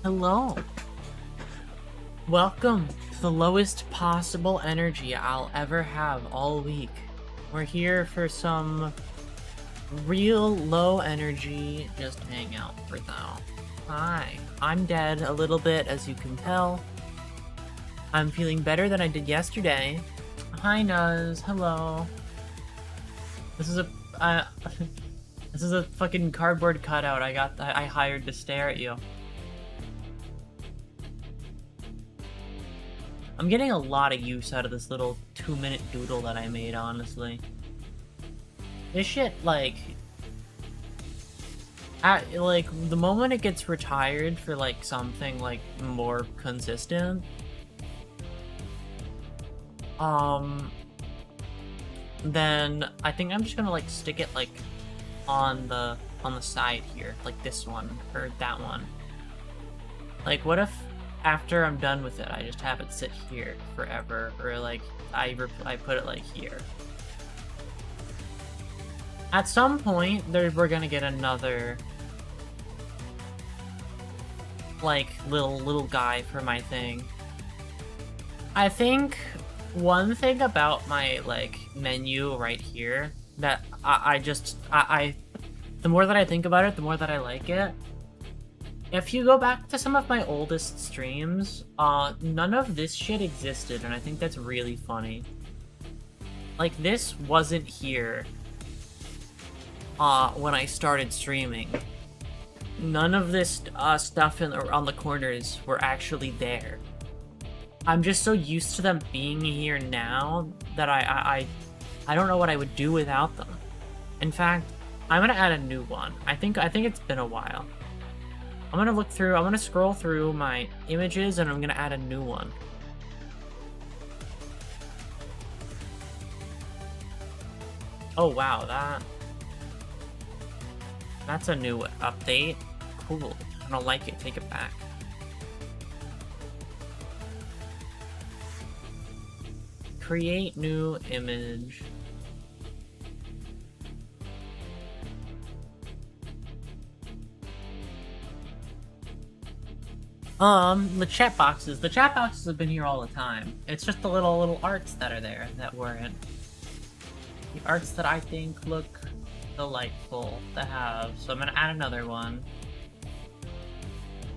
Hello. Welcome to the lowest possible energy I'll ever have all week. We're here for some real low energy, just hang out for now. Hi, I'm dead a little bit, as you can tell. I'm feeling better than I did yesterday. Hi, Nuz. Hello. This is a this is a fucking cardboard cutout I hired to stare at you. I'm getting a lot of use out of this little 2-minute doodle that I made, honestly. This shit, like, the moment it gets retired for, like, something, like, more consistent, then I think I'm just gonna, like, stick it, like, on the side here, like this one, or that one. Like, what if after I'm done with it, I just have it sit here forever, or like I put it like here. At some point, we're gonna get another like little guy for my thing. I think one thing about my like menu right here that the more that I think about it, the more that I like it. If you go back to some of my oldest streams, none of this shit existed, and I think that's really funny. Like, this wasn't here when I started streaming. None of this stuff on the corners were actually there. I'm just so used to them being here now that I don't know what I would do without them. In fact, I'm gonna add a new one. I think it's been a while. I'm gonna scroll through my images and I'm gonna add a new one. Oh wow, that's a new update. Cool. I don't like it, take it back. Create new image. The chat boxes. The chat boxes have been here all the time. It's just the little arts that are there that weren't. The arts that I think look delightful to have. So I'm gonna add another one.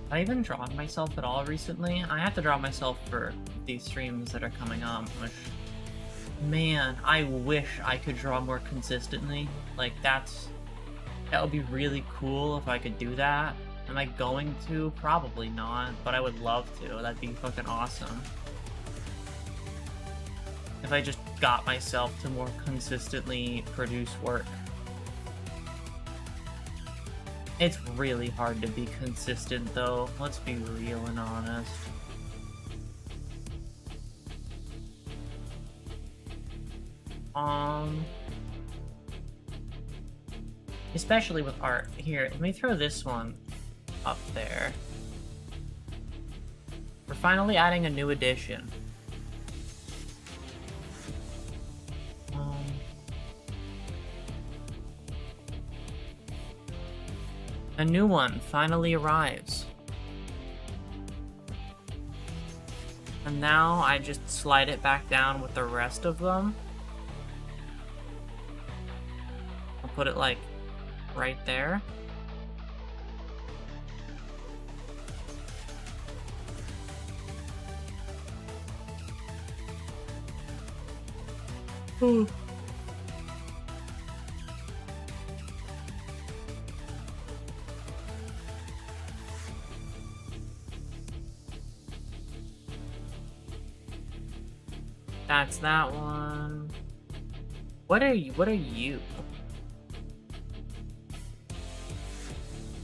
Have I even drawn myself at all recently? I have to draw myself for these streams that are coming up, which, man, I wish I could draw more consistently. Like, that would be really cool if I could do that. Am I going to? Probably not, but I would love to. That'd be fucking awesome. If I just got myself to more consistently produce work. It's really hard to be consistent, though. Let's be real and honest. Especially with art. Here, let me throw this one up there. We're finally adding a new edition. A new one finally arrives. And now I just slide it back down with the rest of them. I'll put it like right there. Ooh. That's that one. What are you?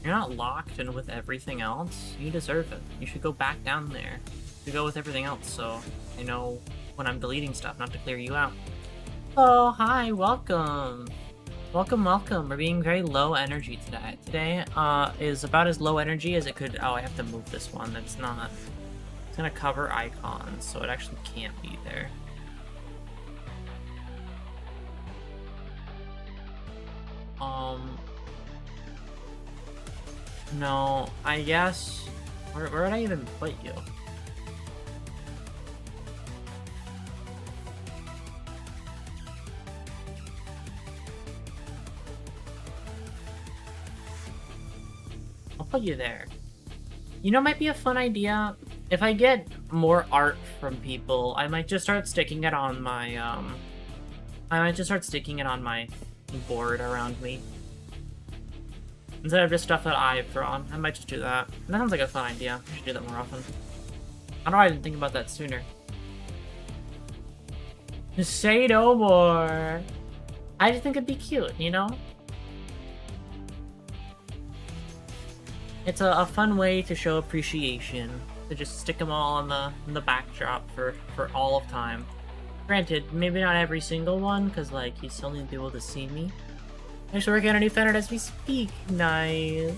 You're not locked in with everything else. You deserve it. You should go back down there. You go with everything else, so I know when I'm deleting stuff not to clear you out. Oh, hi, welcome. Welcome. We're being very low energy today. Today is about as low energy as it could. Oh, I have to move this one. That's not. It's gonna cover icons, so it actually can't be there. No, I guess Where would I even put you? I'll put you there. You know, might be a fun idea. If I get more art from people, I might just start sticking it on my, I might just start sticking it on my board around me. Instead of just stuff that I've drawn. I might just do that. That sounds like a fun idea. I should do that more often. I don't know why I didn't think about that sooner. Just say no more. I just think it'd be cute, you know? It's a fun way to show appreciation. To just stick them all on the backdrop for all of time. Granted, maybe not every single one, because, like, you still need to be able to see me. I'm just working on a new fan art as we speak. Nice.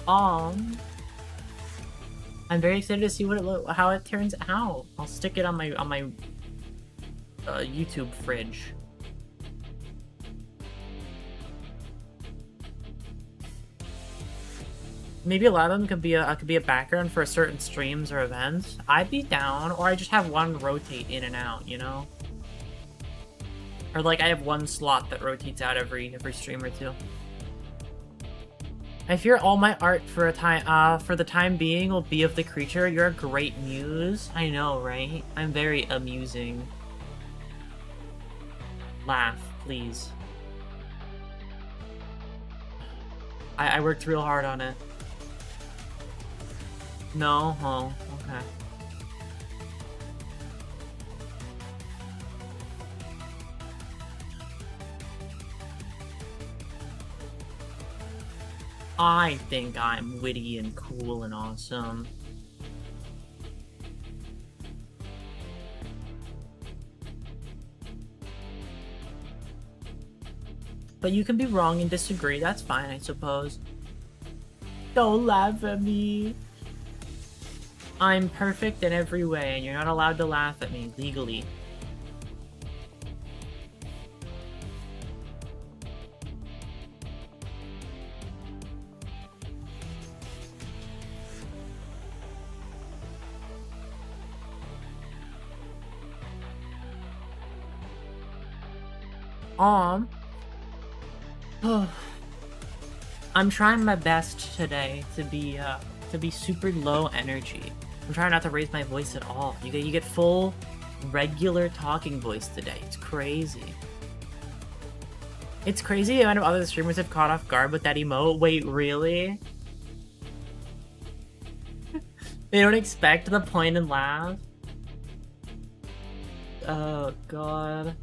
I'm very excited to see how it turns out. I'll stick it on my YouTube fridge. Maybe a lot of them could be a background for certain streams or events. I'd be down, or I just have one rotate in and out, you know? Or like I have one slot that rotates out every stream or two. I fear all my art for the time being will be of the creature. You're a great muse. I know, right? I'm very amusing. Laugh, please. I worked real hard on it. No? Oh, okay. I think I'm witty and cool and awesome. But you can be wrong and disagree, that's fine, I suppose. Don't laugh at me. I'm perfect in every way, and you're not allowed to laugh at me, legally. I'm trying my best today to be super low energy. I'm trying not to raise my voice at all. You get full, regular talking voice today. It's crazy. It's crazy the amount of other streamers have caught off guard with that emote. Wait, really? They don't expect the point and laugh? Oh, God.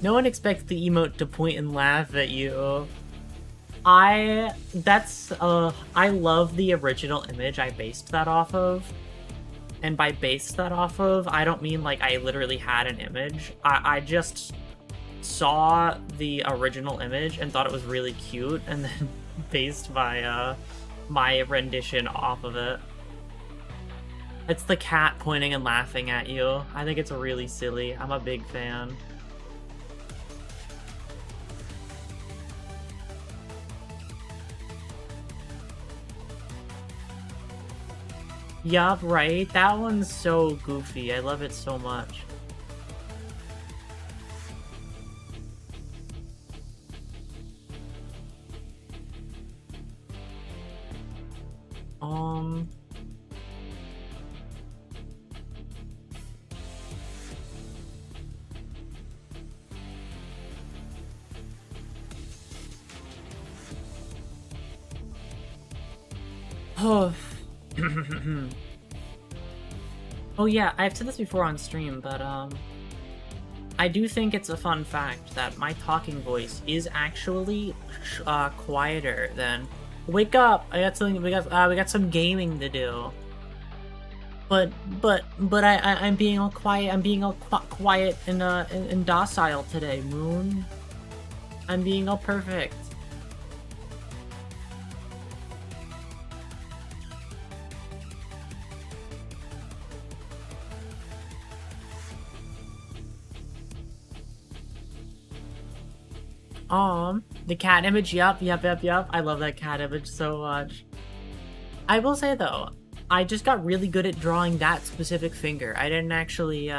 No one expects the emote to point and laugh at you. I love the original image I based that off of. And by based that off of, I don't mean like I literally had an image. I just saw the original image and thought it was really cute and then based my rendition off of it. It's the cat pointing and laughing at you. I think it's really silly. I'm a big fan. Yup, right? That one's so goofy. I love it so much. Oh yeah, I've said this before on stream, but I do think it's a fun fact that my talking voice is actually quieter than wake up. I got something. We got some gaming to do. But I'm being all quiet. I'm being all quiet and docile today, Moon. I'm being all perfect. The cat image, yep. I love that cat image so much. I will say though, I just got really good at drawing that specific finger. I didn't actually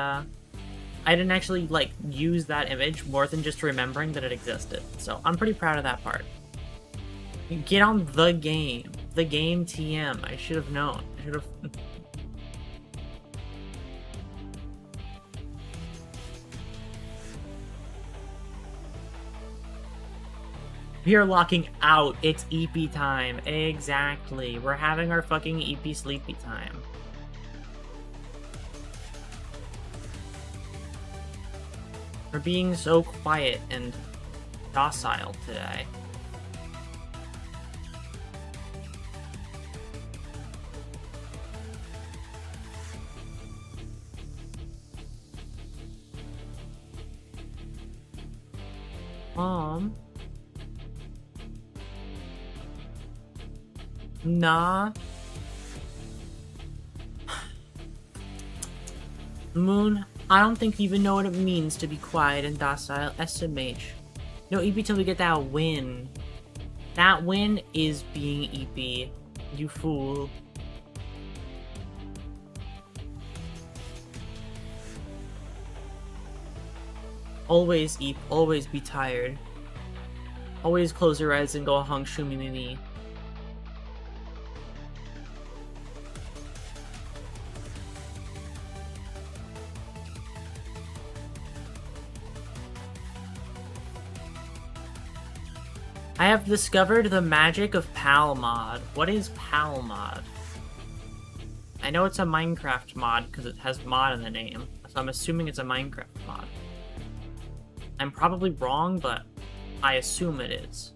like use that image more than just remembering that it existed. So I'm pretty proud of that part. Get on the game. The game TM. I should have known. I should have. We are locking out. It's EP time. Exactly. We're having our fucking EP sleepy time. We're being so quiet and docile today. Nah. Moon, I don't think you even know what it means to be quiet and docile. SMH. No EP till we get that win. That win is being EP. You fool. Always eep, always be tired. Always close your eyes and go hung shumi mimi. I have discovered the magic of PAL mod. What is PAL mod? I know it's a Minecraft mod because it has mod in the name, so I'm assuming it's a Minecraft mod. I'm probably wrong, but I assume it is.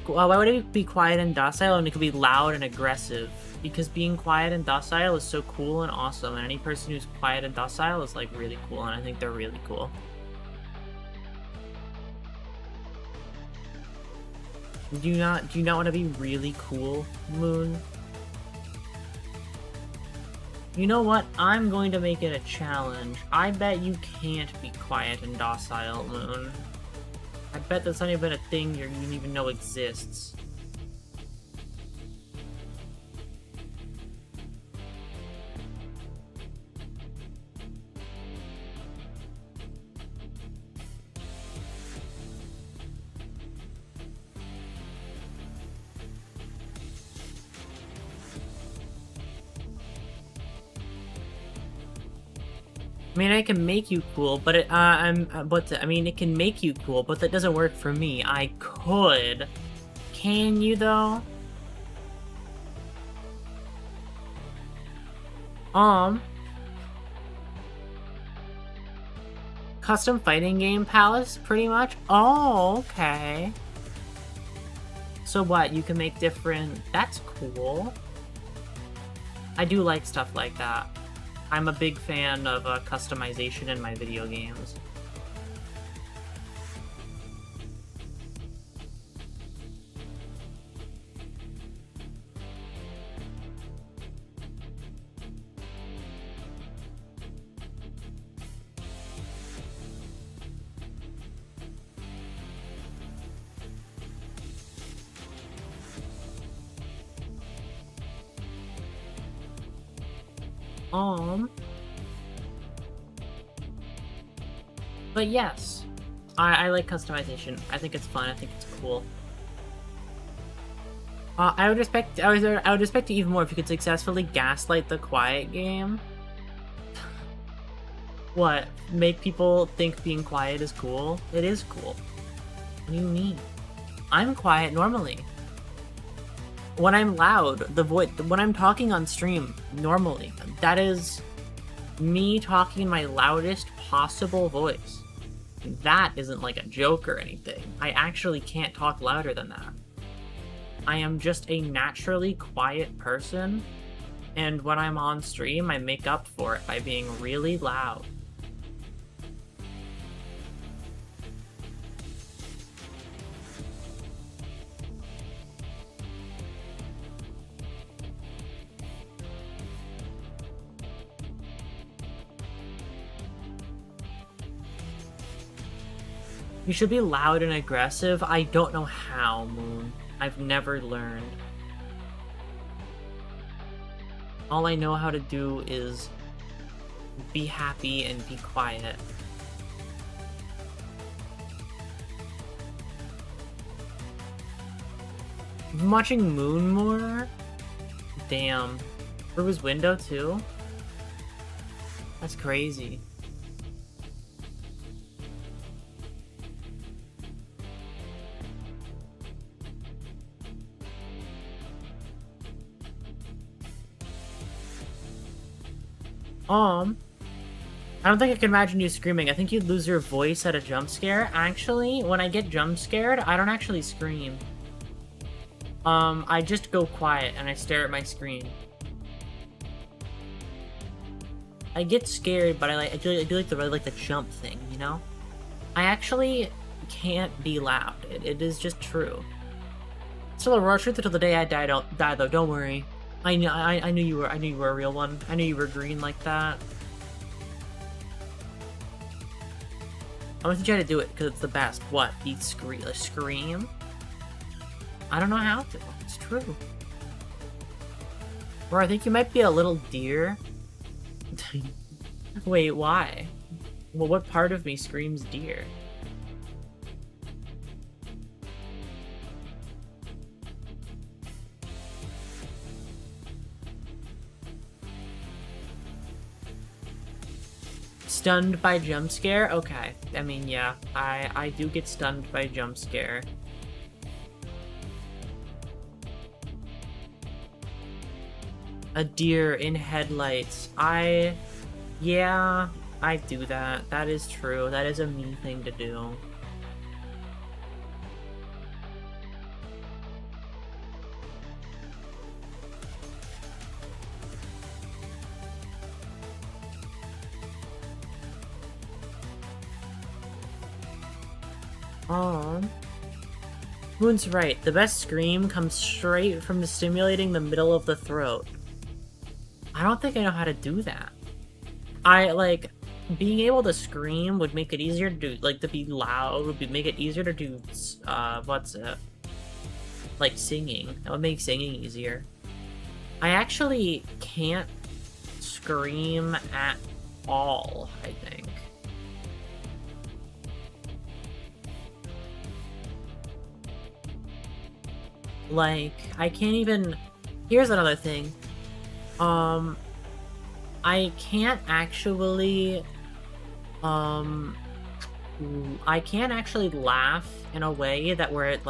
Why would it be quiet and docile and it could be loud and aggressive? Because being quiet and docile is so cool and awesome, and any person who's quiet and docile is like really cool, and I think they're really cool. Do you not want to be really cool, Moon? You know what? I'm going to make it a challenge. I bet you can't be quiet and docile, Moon. I bet that's not even a thing you even know exists. I mean, I can make you cool, but it can make you cool, but that doesn't work for me. I could. Can you though? Custom fighting game palace, pretty much? Oh, okay. So what, you can make different... That's cool. I do like stuff like that. I'm a big fan of customization in my video games. But yes, I like customization. I think it's fun. I think it's cool. I would respect you even more if you could successfully gaslight the quiet game. What? Make people think being quiet is cool? It is cool. What do you mean? I'm quiet normally. When I'm loud, when I'm talking on stream normally, that is me talking in my loudest possible voice. That isn't like a joke or anything. I actually can't talk louder than that. I am just a naturally quiet person, and when I'm on stream, I make up for it by being really loud. You should be loud and aggressive. I don't know how, Moon. I've never learned. All I know how to do is be happy and be quiet. You've been watching Moon more? Damn. Through his window too? That's crazy. I don't think I can imagine you screaming. I think you'd lose your voice at a jump scare. Actually, when I get jump scared, I don't actually scream. I just go quiet and I stare at my screen. I get scared, but I do like the jump thing, you know? I actually can't be loud. It is just true. Still Aurora, truth until the day I die though. Don't worry. I knew you were a real one. I knew you were green like that. I'm gonna teach you how to do it because it's the best. What? Be scream? I don't know how to. It's true. Or I think you might be a little deer. Wait, why? Well, what part of me screams deer? Stunned by jump scare? Okay. I mean, yeah. I do get stunned by jump scare. A deer in headlights. Yeah, I do that. That is true. That is a me thing to do. Moon's right. The best scream comes straight from stimulating the middle of the throat. I don't think I know how to do that. Being able to scream would make it easier to do, to be loud would make it easier to do, singing. That would make singing easier. I actually can't scream at all, I think. I can't even... Here's another thing. I can't actually... I can't actually laugh in a way where it,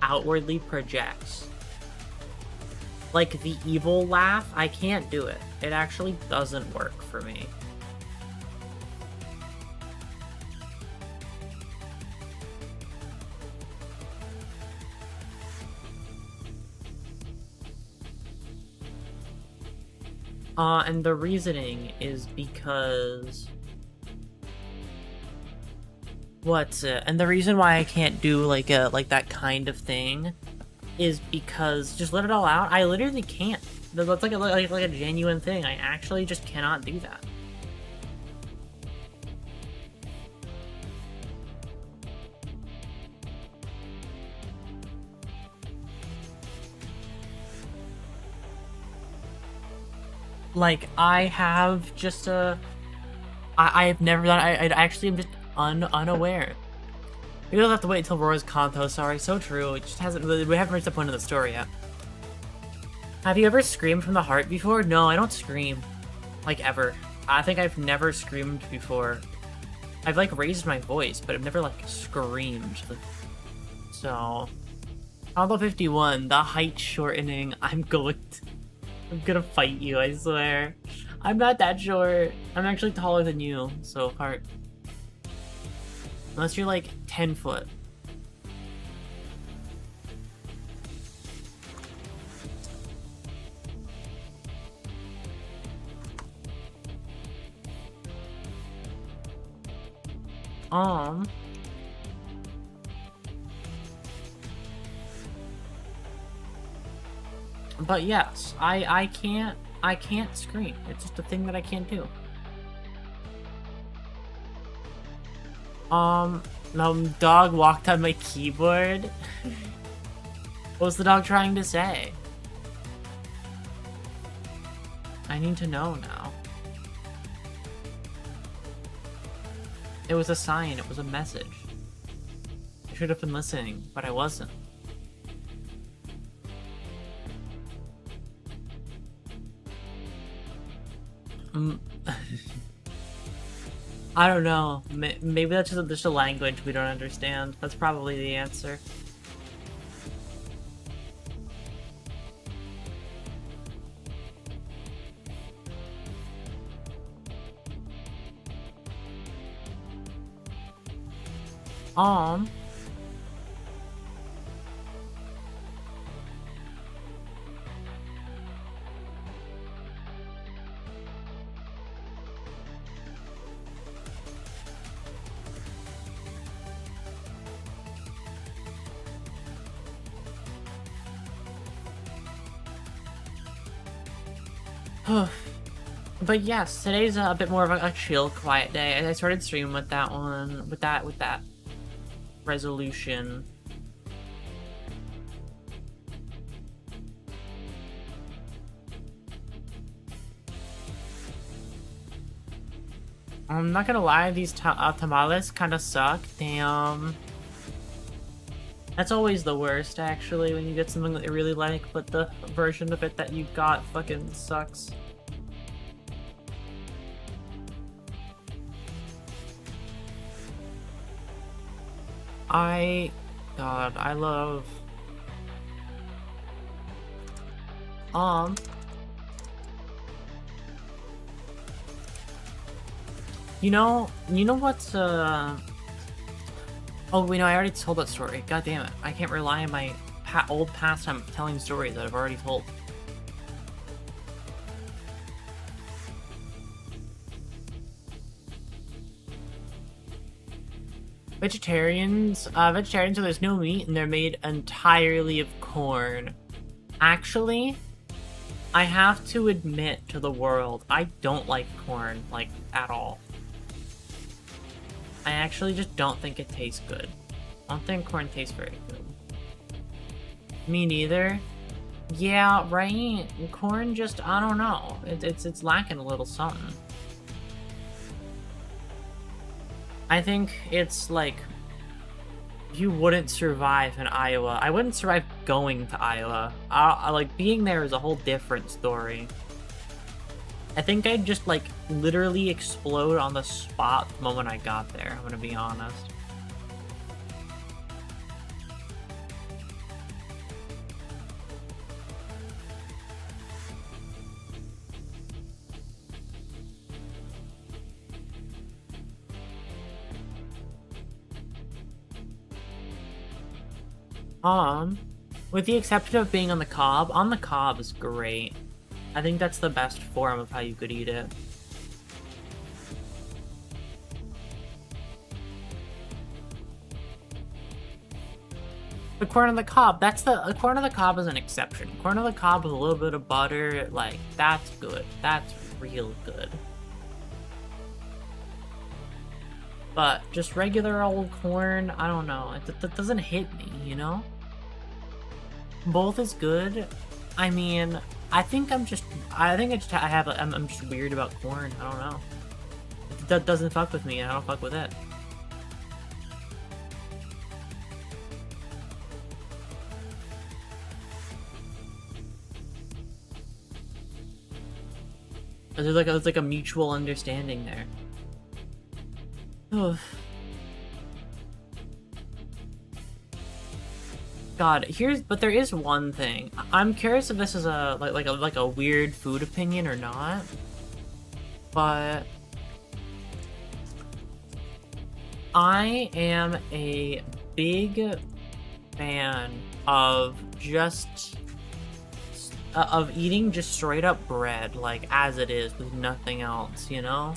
outwardly projects. Like, the evil laugh, I can't do it. It actually doesn't work for me. And the reasoning is because... And the reason why I can't do, that kind of thing is because... Just let it all out? I literally can't. That's like a genuine thing. I actually just cannot do that. I have just I have never done. I actually am just unaware. Maybe we'll have to wait until Aurora's Kanto. Sorry, so true. It just hasn't. We haven't reached the point of the story yet. Have you ever screamed from the heart before? No, I don't scream, ever. I think I've never screamed before. I've raised my voice, but I've never screamed. So, Kanto 51, the height shortening. I'm gonna fight you, I swear. I'm not that short. I'm actually taller than you, so heart. Unless you're 10 foot. But yes, I can't scream. It's just a thing that I can't do. Dog walked on my keyboard. What was the dog trying to say? I need to know now. It was a sign, it was a message. I should have been listening, but I wasn't. I don't know. Maybe that's just a language we don't understand. That's probably the answer. But yes, today's a bit more of a chill, quiet day. I started streaming with that one, with that resolution. I'm not gonna lie, these tamales kind of suck. Damn. That's always the worst, actually, when you get something that you really like, but the version of it that you got fucking sucks. God, I love... You know what's, Oh, wait, no, I already told that story. God damn it. I can't rely on my old pastime of telling stories that I've already told. Vegetarians, so there's no meat and they're made entirely of corn. Actually, I have to admit to the world, I don't like corn, like, at all. I actually just don't think it tastes good. I don't think corn tastes very good. Me neither. Yeah, right? Corn just, I don't know. It's lacking a little something. I think it's like, you wouldn't survive in Iowa. I wouldn't survive going to Iowa. Like, being there is a whole different story. I think I'd just, like, literally explode on the spot the moment I got there, I'm gonna be honest. With the exception of being on the cob is great. I think that's the best form of how you could eat it. The corn on the cob, corn on the cob is an exception. Corn on the cob with a little bit of butter, like, that's good. That's real good. But just regular old corn, I don't know. It doesn't hit me, you know? Both is good. I mean, I'm just weird about corn. I don't know. That doesn't fuck with me, and I don't fuck with it. There's like a mutual understanding there. Ugh. God, but there is one thing. I'm curious if this is like a weird food opinion or not. But I am a big fan of eating just straight up bread, like as it is, with nothing else, you know?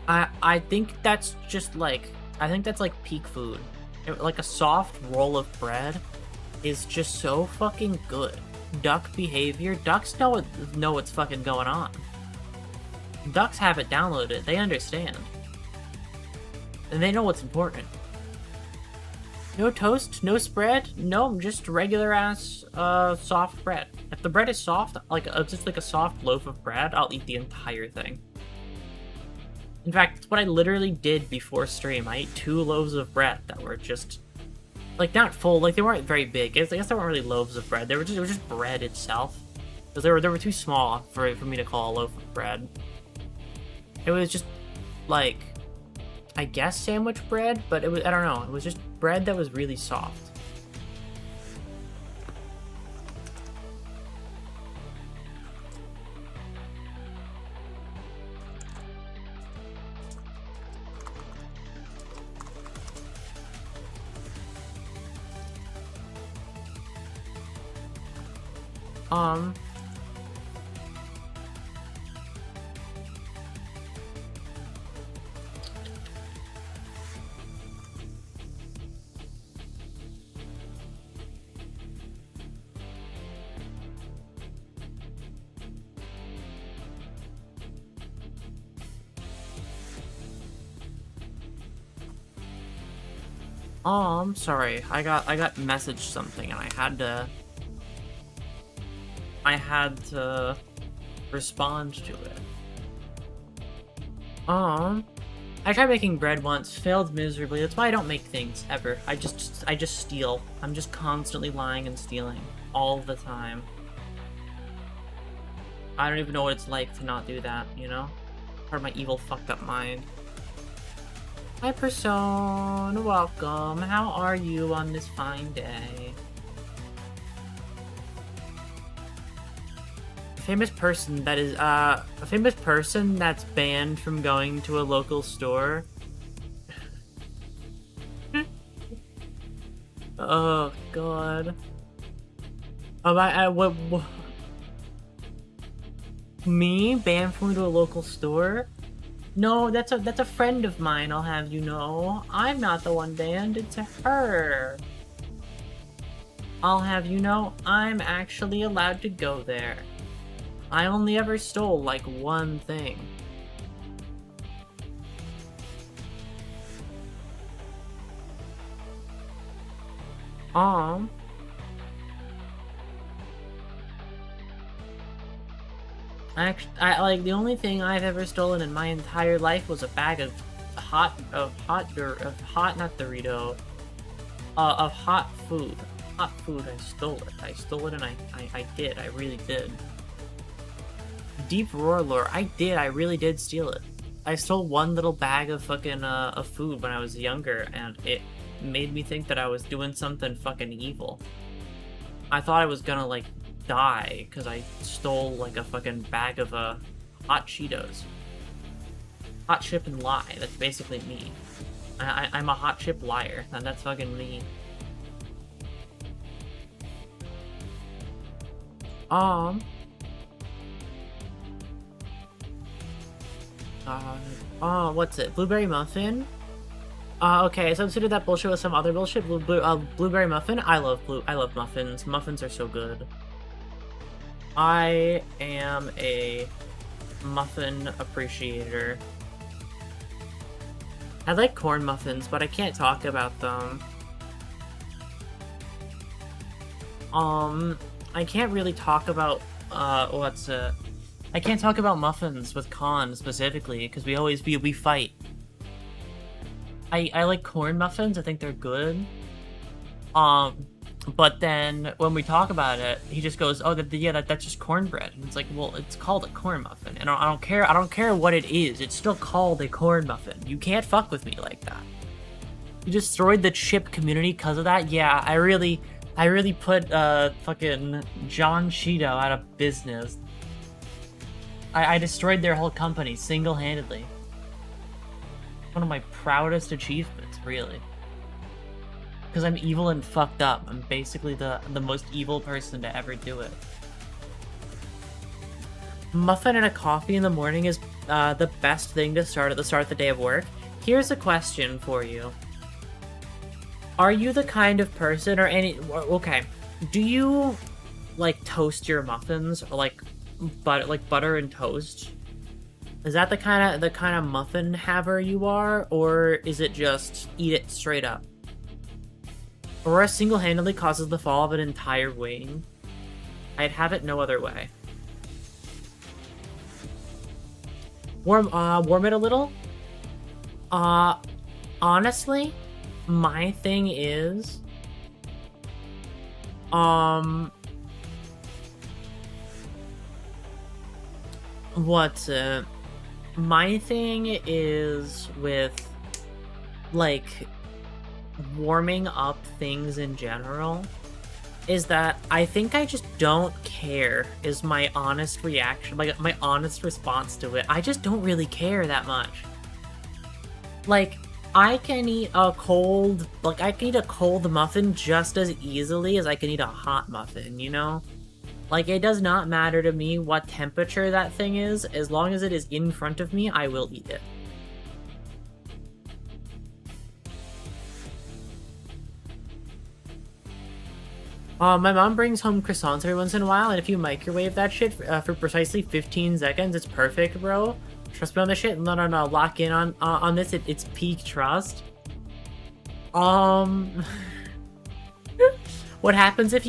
I think that's just like, I think that's like peak food. Like a soft roll of bread is just so fucking good. Duck behavior, ducks know what's fucking going on. Ducks have it downloaded, they understand. And they know what's important. No toast, no spread, no, just regular ass soft bread. If the bread is soft, like just like a soft loaf of bread, I'll eat the entire thing. In fact, it's what I literally did before stream. I ate 2 loaves of bread that were just, like, not full, like, they weren't very big. I guess they weren't really loaves of bread. They were just bread itself. Because they were too small for me to call a loaf of bread. It was just, like, I guess sandwich bread, but it was, I don't know, it was just bread that was really soft. Sorry, I got messaged something and I had to respond to it. I tried making bread once, failed miserably. That's why I don't make things ever. I just steal. I'm just constantly lying and stealing all the time. I don't even know what it's like to not do that, you know? Part of my evil fucked up mind. Hi Person, welcome. How are you on this fine day? A famous person that is, a famous person that's banned from going to a local store. Oh god. What? Me? Banned from going to a local store? No, that's a friend of mine, I'll have you know. I'm not the one banned, it's her. I'll have you know, I'm actually allowed to go there. I only ever stole, like, one thing. Like, the only thing I've ever stolen in my entire life was a bag of hot food. Hot food, I stole it. I stole it and I really did. Deep Roar lore, I really did steal it. I stole one little bag of fucking, of food when I was younger, and it made me think that I was doing something fucking evil. I thought I was gonna, like, die because I stole like a fucking bag of hot Cheetos. Hot chip and lie. That's basically me. I'm a hot chip liar, and that's fucking me. What's it? Blueberry muffin? Okay, so consider that bullshit with some other bullshit. Blueberry muffin? I love muffins. Muffins are so good. I am a muffin appreciator. I like corn muffins, but I can't talk about them. I can't really talk about, I can't talk about muffins with Con specifically, because we fight. I like corn muffins, I think they're good. But then when we talk about it, he just goes, "Oh, that's just cornbread." And it's like, well, it's called a corn muffin, and I don't care what it is. It's still called a corn muffin. You can't fuck with me like that. You destroyed the chip community because of that. Yeah, I really put fucking John Cheeto out of business. I destroyed their whole company single-handedly. One of my proudest achievements, really. Because I'm evil and fucked up. I'm basically the most evil person to ever do it. Muffin and a coffee in the morning is the best thing to start at the start of the day of work. Here's a question for you. Are you the kind of person, or okay, do you, like, toast your muffins, or like butter and toast? Is that the kind of muffin haver you are, or is it just eat it straight up? Aurora single-handedly causes the fall of an entire wing. I'd have it no other way. Warm it a little? Honestly, my thing is, what's it? My thing is with, like, warming up things in general, is that I think I just don't care, is my honest reaction, like, my honest response to it. I just don't really care that much. Like, I can eat a cold muffin just as easily as I can eat a hot muffin, you know? Like, it does not matter to me what temperature that thing is. As long as it is in front of me, I will eat it. My mom brings home croissants every once in a while, and if you microwave that shit for precisely 15 seconds, it's perfect, bro. Trust me on this shit. No, lock in on this. It's peak trust. What happens if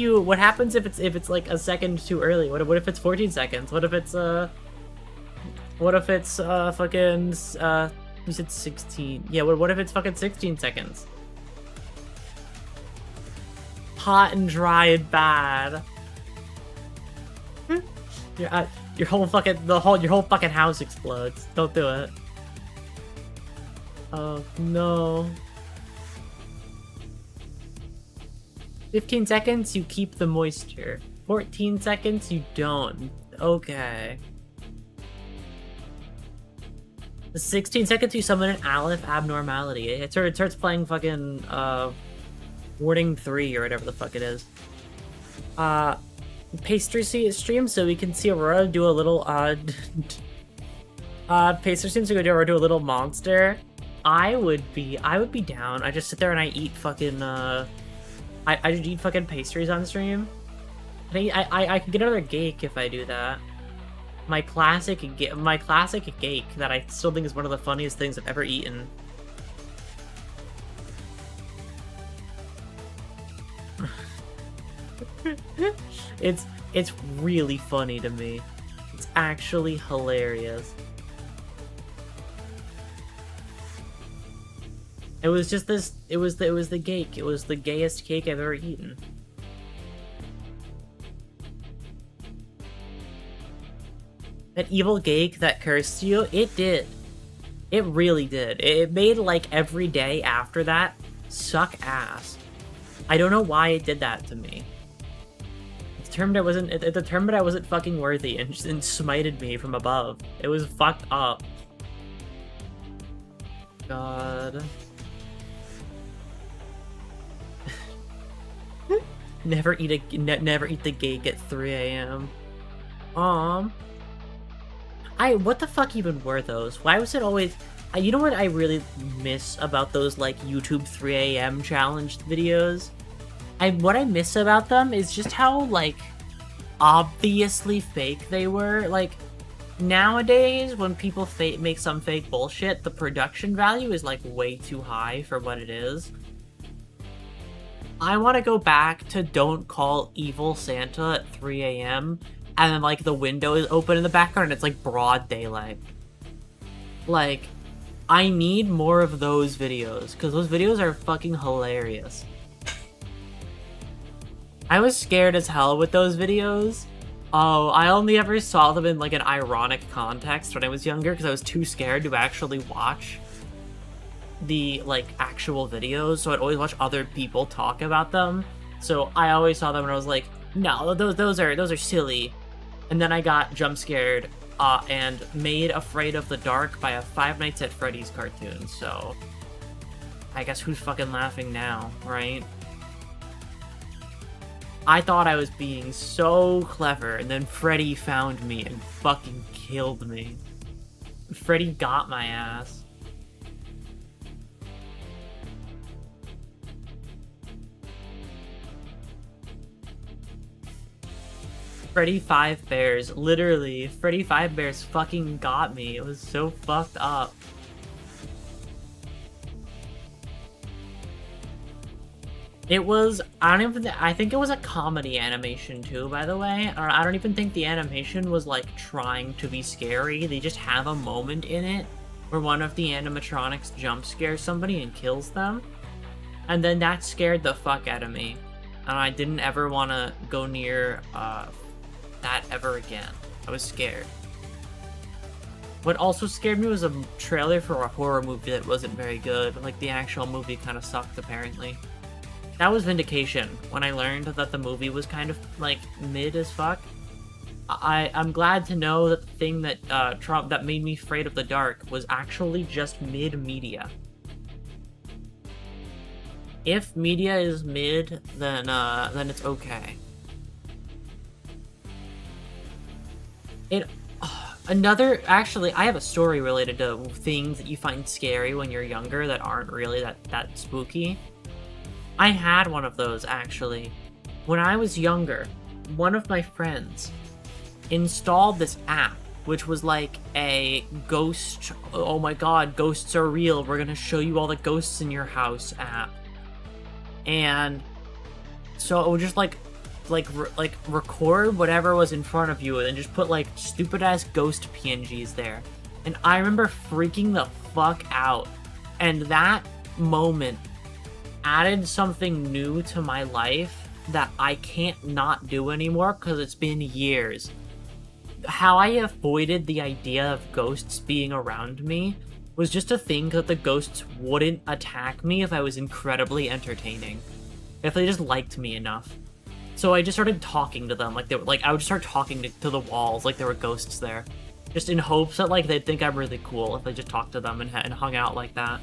it's like a second too early? What if it's 14 seconds? What if it's fucking you said 16? Yeah, what if it's fucking 16 seconds? Hot and dry and bad. Your whole fucking house explodes. Don't do it. Oh no. 15 seconds, you keep the moisture. 14 seconds, you don't. Okay. The 16 seconds, you summon an Aleph abnormality. It starts playing fucking, Warning 3 or whatever the fuck it is. Pastry stream so we can see Aurora do a little, Pastry stream so we can do Aurora do a little monster. I would be down. I just sit there and I eat fucking, I just eat fucking pastries on stream. I could get another cake if I do that. My classic cake that I still think is one of the funniest things I've ever eaten. It's really funny to me. It's actually hilarious. It was just this. It was the cake. It was the gayest cake I've ever eaten. That evil cake that cursed you, it did. It really did. It made, like, every day after that suck ass. I don't know why it did that to me. It determined I wasn't fucking worthy and smited me from above. It was fucked up. God. Never eat the cake at 3 a.m. What the fuck even were those? Why was it always... you know what I really miss about those, like, YouTube 3 a.m. challenge videos? What I miss about them is just how, like, obviously fake they were. Like, nowadays, when people make some fake bullshit, the production value is, like, way too high for what it is. I want to go back to Don't Call Evil Santa at 3 a.m. and then, like, the window is open in the background and it's, like, broad daylight. Like, I need more of those videos, because those videos are fucking hilarious. I was scared as hell with those videos. Oh, I only ever saw them in, like, an ironic context when I was younger, because I was too scared to actually watch the, like, actual videos, so I'd always watch other people talk about them. So I always saw them and I was like, no, those are silly. And then I got jump scared and made afraid of the dark by a Five Nights at Freddy's cartoon, so I guess who's fucking laughing now, right? I thought I was being so clever, and then Freddy found me and fucking killed me. Freddy got my ass. Freddy Five Bears, literally, Freddy Five Bears fucking got me. It was so fucked up. It was, I think it was a comedy animation too, by the way. I don't even think the animation was like trying to be scary. They just have a moment in it where one of the animatronics jump scares somebody and kills them. And then that scared the fuck out of me. And I didn't ever want to go near that ever again. I was scared. What also scared me was a trailer for a horror movie that wasn't very good. Like, the actual movie kind of sucked, apparently. That was vindication, when I learned that the movie was kind of, like, mid as fuck. I'm glad to know that the thing that that made me afraid of the dark was actually just mid-media. If media is mid, then it's okay. Actually, I have a story related to things that you find scary when you're younger that aren't really that spooky. I had one of those, actually. When I was younger, one of my friends installed this app, which was like a ghost, oh my god, ghosts are real, we're gonna show you all the ghosts in your house app. And so it would just like record whatever was in front of you and then just put like stupid ass ghost PNGs there. And I remember freaking the fuck out. And that moment added something new to my life that I can't not do anymore because it's been years. How I avoided the idea of ghosts being around me was just to think that the ghosts wouldn't attack me if I was incredibly entertaining. If they just liked me enough. So I just started talking to them, I would just start talking to the walls like there were ghosts there. Just in hopes that like they'd think I'm really cool if I just talked to them and hung out like that.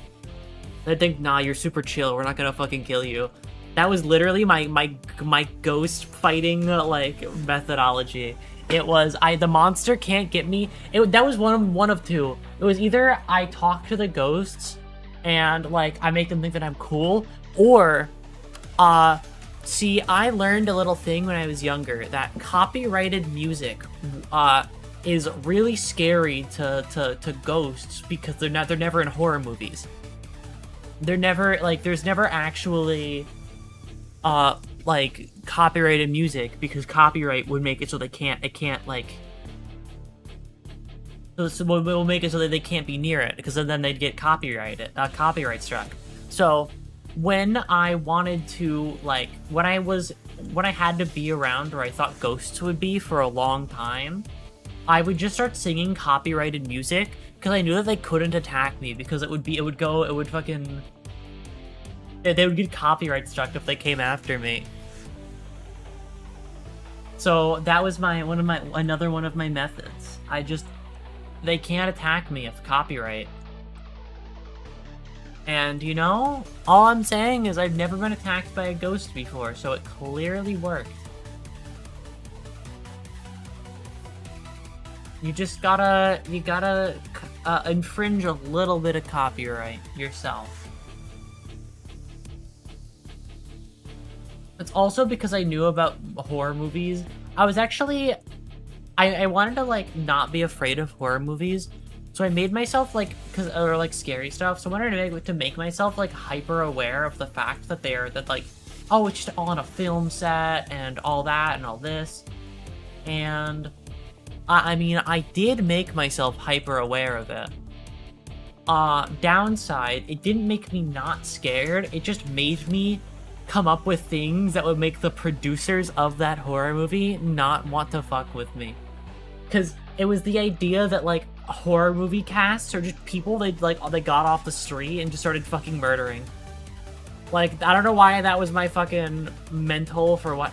They'd think, nah, you're super chill, we're not gonna fucking kill you. That was literally my ghost fighting like methodology. It was the monster can't get me. That was one of two. It was either I talk to the ghosts and like I make them think that I'm cool, or see, I learned a little thing when I was younger that copyrighted music is really scary to ghosts because they're never in horror movies. They're never like there's never actually like copyrighted music because copyright would make it so it can't like so will make it so that they can't be near it because then they'd get copyright struck. So when I wanted to like when I had to be around where I thought ghosts would be for a long time, I would just start singing copyrighted music because I knew that they couldn't attack me because they would get copyright struck if they came after me. So that was another one of my methods. They can't attack me if copyright. And you know, all I'm saying is I've never been attacked by a ghost before, so it clearly worked. You gotta infringe a little bit of copyright yourself. It's also because I knew about horror movies. I was actually... I wanted to, like, not be afraid of horror movies. So I made myself, like... Or, like, scary stuff. So I wanted to make myself, like, hyper-aware of the fact that oh, it's just on a film set and all that and all this. And... I mean, I did make myself hyper-aware of it. Downside, it didn't make me not scared. It just made me come up with things that would make the producers of that horror movie not want to fuck with me. Because it was the idea that, like, horror movie casts are just people they got off the street and just started fucking murdering. Like, I don't know why that was my fucking mental for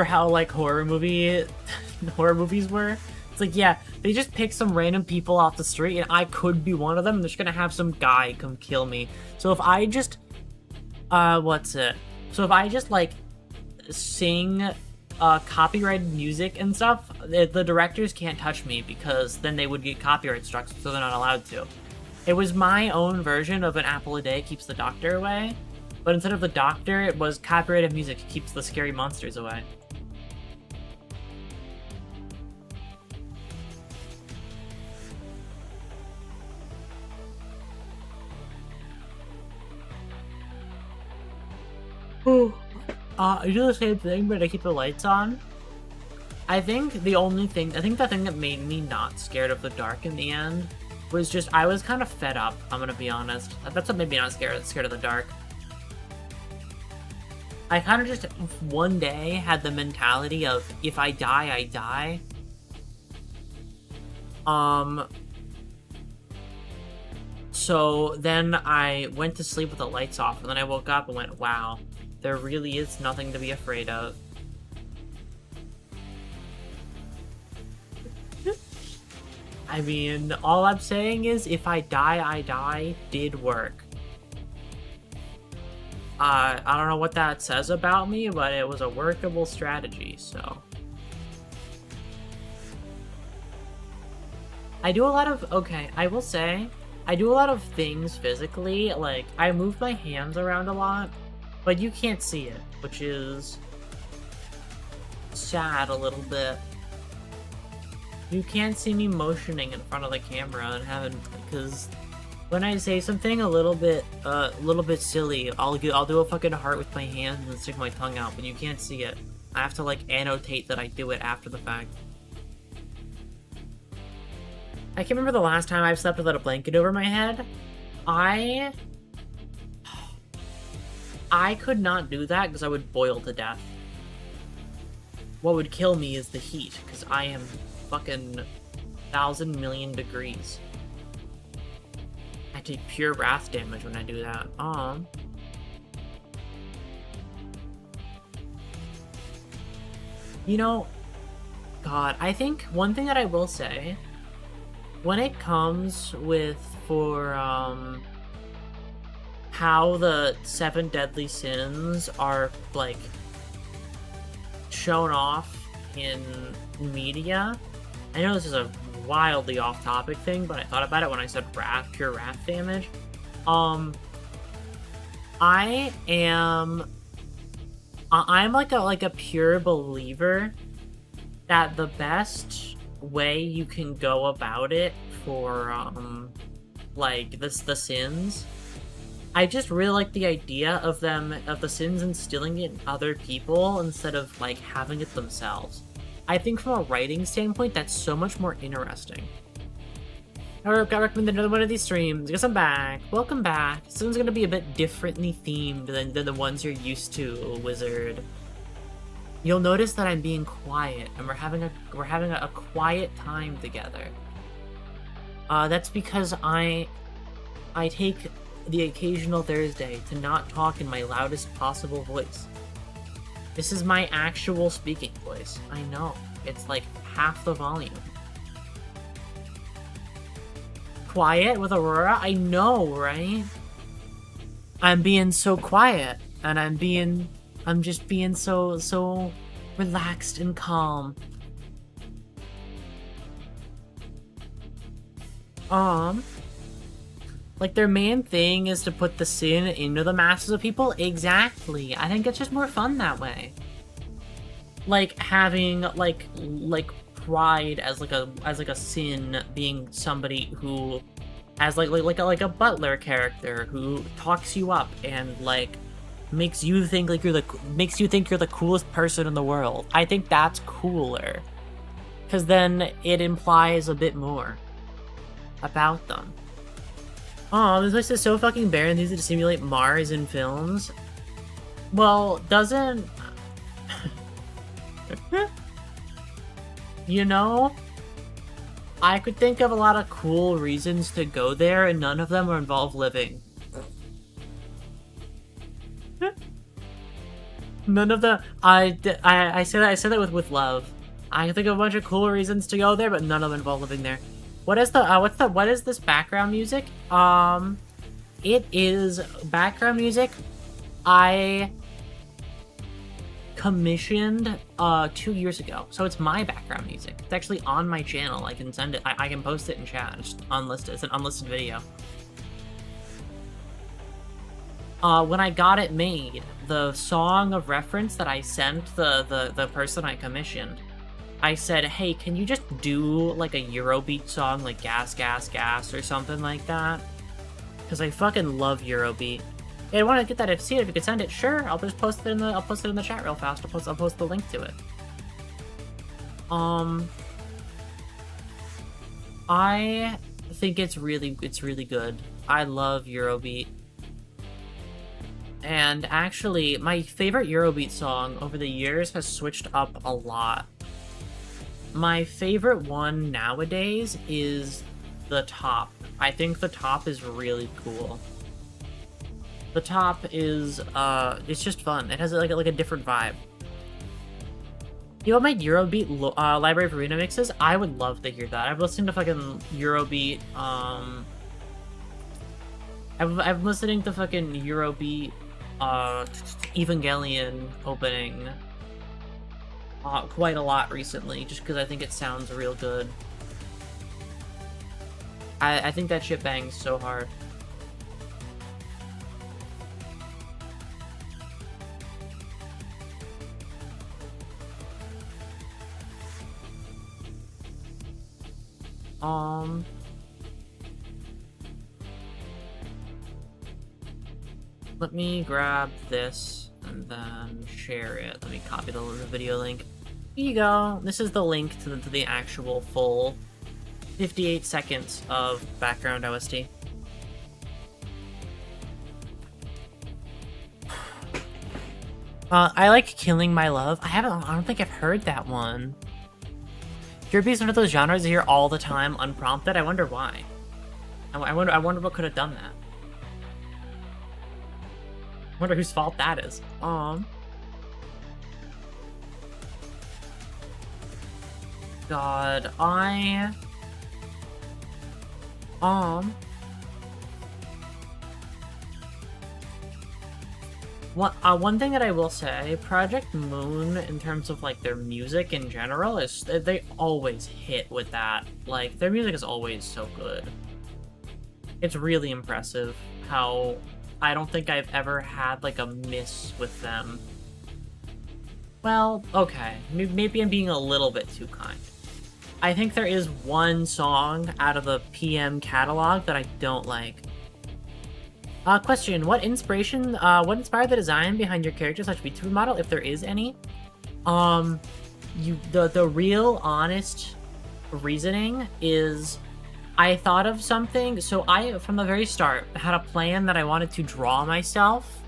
how like horror movies were. It's like, yeah, they just pick some random people off the street and I could be one of them. They're just gonna have some guy come kill me. So if I just like sing copyrighted music and stuff, the directors can't touch me because then they would get copyright struck, so they're not allowed to. It was my own version of an apple a day keeps the doctor away, But instead of the doctor, it was copyrighted music keeps the scary monsters away. I do the same thing, but I keep the lights on. I think the thing that made me not scared of the dark in the end was just, I was kind of fed up, I'm gonna be honest. That's what made me not scared of the dark. I kind of just, one day, had the mentality of, if I die, I die. So then I went to sleep with the lights off, and then I woke up and went, wow, there really is nothing to be afraid of. I mean, all I'm saying is, if I die, I die did work. I don't know what that says about me, but it was a workable strategy, so. I do a lot of, okay, I will say, I do a lot of things physically, like, I move my hands around a lot, but you can't see it, which is sad a little bit. You can't see me motioning in front of the camera and having, because when I say something a little bit silly, I'll do a fucking heart with my hands and stick my tongue out, but you can't see it. I have to, like, annotate that I do it after the fact. I can't remember the last time I've slept without a blanket over my head. I could not do that because I would boil to death. What would kill me is the heat, because I am fucking 1,000 million degrees. I take pure wrath damage when I do that. You know, God, I think one thing that I will say, when it comes for how the 7 deadly sins are, like, shown off in media, I know this is a wildly off-topic thing, but I thought about it when I said pure wrath damage. I'm like a pure believer that the best way you can go about it for like the sins, I just really like the idea of the sins instilling it in other people instead of like having it themselves. I think from a writing standpoint, that's so much more interesting. I got recommended another one of these streams. Guess I'm back. Welcome back. This one's gonna be a bit differently themed than the ones you're used to, Wizard. You'll notice that I'm being quiet, and we're having a quiet time together. That's because I take the occasional Thursday to not talk in my loudest possible voice. This is my actual speaking voice. I know. It's like half the volume. Quiet with Aurora? I know, right? I'm being so quiet, and I'm just being so relaxed and calm. Like, their main thing is to put the sin into the masses of people? Exactly. I think it's just more fun that way. Like, having, like pride as like a sin, being somebody who has like a butler character who talks you up and like makes you think you're the coolest person in the world. I think that's cooler, because then it implies a bit more about them. Oh, this place is so fucking barren. These are to simulate Mars in films. Well, doesn't you know, I could think of a lot of cool reasons to go there, and none of them are involve living. None of the I say that with love. I can think of a bunch of cool reasons to go there, but none of them involve living there. What is what is this background music? It is background music I commissioned 2 years ago, so it's my background music. It's actually on my channel. I can send it. I can post it in chat. Just unlisted. It's an unlisted video. when I got it made, the song of reference that I sent the person I commissioned, I said, hey, can you just do, like, a Eurobeat song, like Gas, Gas, Gas, or something like that? Because I fucking love Eurobeat. Hey, I want to get that FC, if you could send it, sure, I'll just post it in the chat real fast, I'll post the link to it. I think it's really good. I love Eurobeat. And actually, my favorite Eurobeat song over the years has switched up a lot. My favorite one nowadays is The Top. I think The Top is really cool. The Top is, it's just fun. It has like a different vibe. You know, my Eurobeat library for remixes? I would love to hear that. I've listened to fucking Eurobeat, I'm listening to fucking Eurobeat, Evangelion opening quite a lot recently, just because I think it sounds real good. I think that shit bangs so hard. Let me grab this and then share it. Let me copy the video link. Here you go. This is the link to the actual full 58 seconds of background OST. I like Killing My Love. I don't think I've heard that one. Eurobeat is one of those genres I hear all the time, unprompted. I wonder why. I wonder what could have done that. I wonder whose fault that is. God, one thing that I will say, Project Moon, in terms of, like, their music in general, is they always hit with that. Like, their music is always so good. It's really impressive how I don't think I've ever had, like, a miss with them. Well, okay, maybe I'm being a little bit too kind. I think there is one song out of the PM catalog that I don't like. Question, what inspired the design behind your character/VTuber model, if there is any? The real honest reasoning is I thought of something, so I, from the very start, had a plan that I wanted to draw myself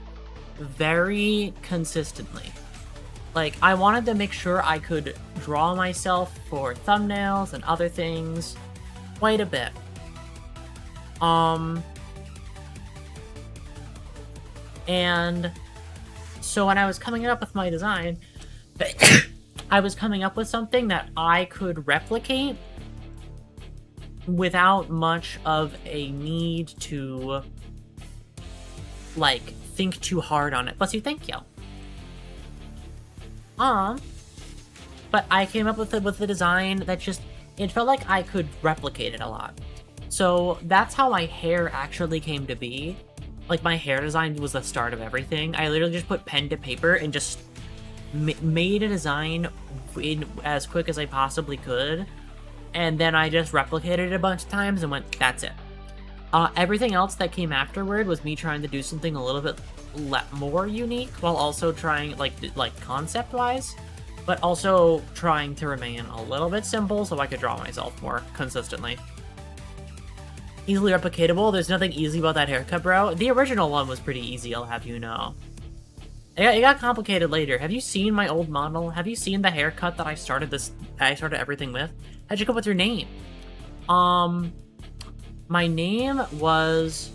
very consistently. Like, I wanted to make sure I could draw myself for thumbnails and other things quite a bit. And so when I was coming up with my design, I was coming up with something that I could replicate without much of a need to, like, think too hard on it. Bless you, thank you. But I came up with the design that just, it felt like I could replicate it a lot. So that's how my hair actually came to be. Like, my hair design was the start of everything. I literally just put pen to paper and just made a design as quick as I possibly could. And then I just replicated it a bunch of times and went, that's it. Everything else that came afterward was me trying to do something a little bit more unique, while also trying, like concept-wise, but also trying to remain a little bit simple so I could draw myself more consistently. Easily replicatable. There's nothing easy about that haircut, bro. The original one was pretty easy, I'll have you know. It got complicated later. Have you seen my old model? Have you seen the haircut that I started everything with? How'd you come up with your name? My name was,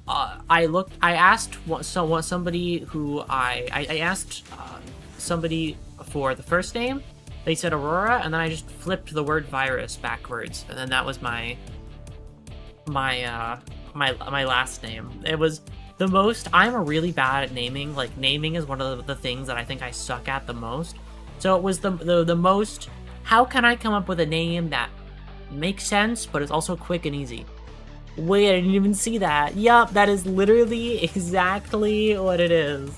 I asked somebody who I asked somebody for the first name. They said Aurora, and then I just flipped the word virus backwards, and then that was my last name. It was the most. I'm really bad at naming. Like, naming is one of the things that I think I suck at the most. So it was the most. How can I come up with a name that makes sense but is also quick and easy? Wait, I didn't even see that. Yup, that is literally exactly what it is.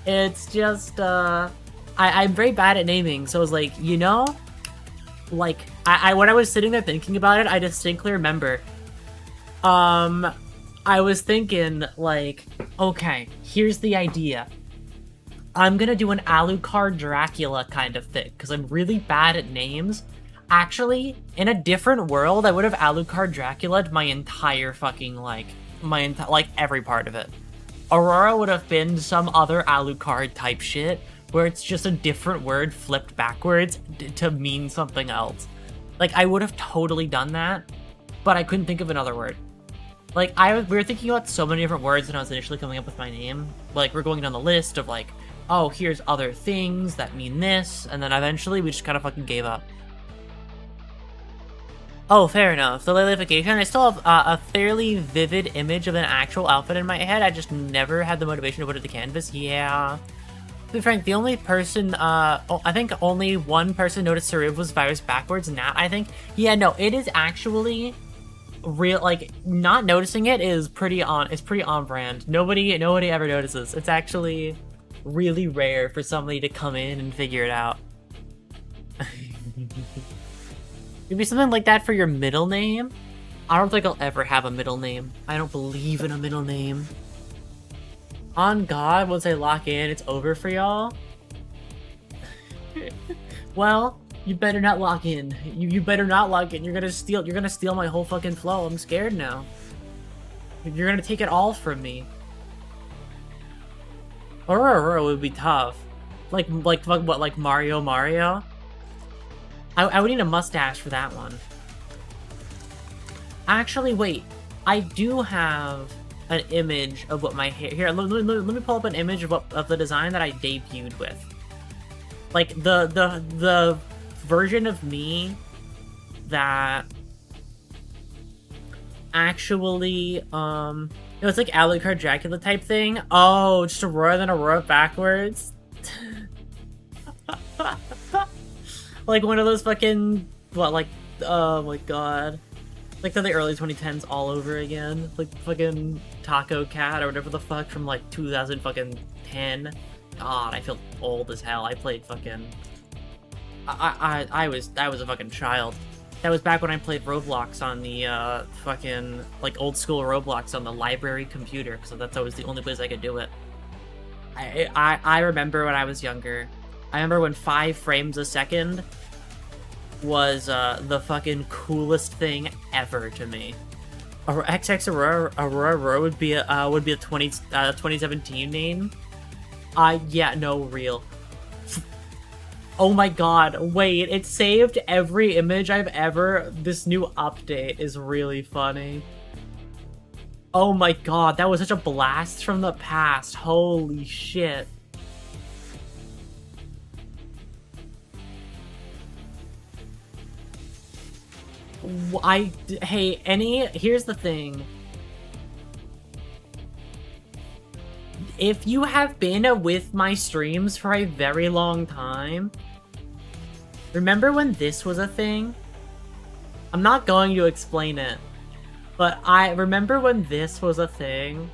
It's just, I'm very bad at naming, so I was like, you know, like, when I was sitting there thinking about it, I distinctly remember, I was thinking, like, okay, here's the idea. I'm gonna do an Alucard Dracula kind of thing, because I'm really bad at names. Actually, in a different world, I would have Alucard Dracula'd my entire fucking, like, every part of it. Aurora would have been some other Alucard type shit, where it's just a different word flipped backwards to mean something else. Like, I would have totally done that, but I couldn't think of another word. Like, we were thinking about so many different words when I was initially coming up with my name. Like, we're going down the list of, like, oh, here's other things that mean this, and then eventually we just kind of fucking gave up. Oh, fair enough. The Lilification, I still have a fairly vivid image of an actual outfit in my head. I just never had the motivation to put it to canvas. Yeah. To be frank, the only person, I think only one person noticed Suriv was virus backwards, Nat, I think. Yeah, no, it is actually real, like, not noticing it is pretty on brand. Nobody ever notices. It's actually really rare for somebody to come in and figure it out. Maybe something like that for your middle name? I don't think I'll ever have a middle name. I don't believe in a middle name. On God, once I lock in, it's over for y'all? Well, you better not lock in. You better not lock in. You're gonna steal my whole fucking flow. I'm scared now. You're gonna take it all from me. Aurora would be tough. Like what, like Mario? I would need a mustache for that one. Actually, wait. I do have an image of what my hair... Here, let me pull up an image of the design that I debuted with. Like, the version of me that actually, it's like Alucard Dracula type thing. Oh, just Aurora, then Aurora backwards. Like one of those fucking, what, like, oh my god. Like the early 2010s all over again. Like fucking Taco Cat or whatever the fuck from like 2010. God, I feel old as hell. I played fucking... I was a fucking child. That was back when I played Roblox on the, fucking, like, old school Roblox on the library computer, because that's always the only place I could do it. I remember when I was younger. I remember when 5 frames a second was, the fucking coolest thing ever to me. XX Aurora would be a 2017 name. Yeah, no, real. Oh my god, wait, it saved every image I've ever... This new update is really funny. Oh my god, that was such a blast from the past. Holy shit. Hey, here's the thing. If you have been with my streams for a very long time, remember when this was a thing? I'm not going to explain it, but I remember when this was a thing.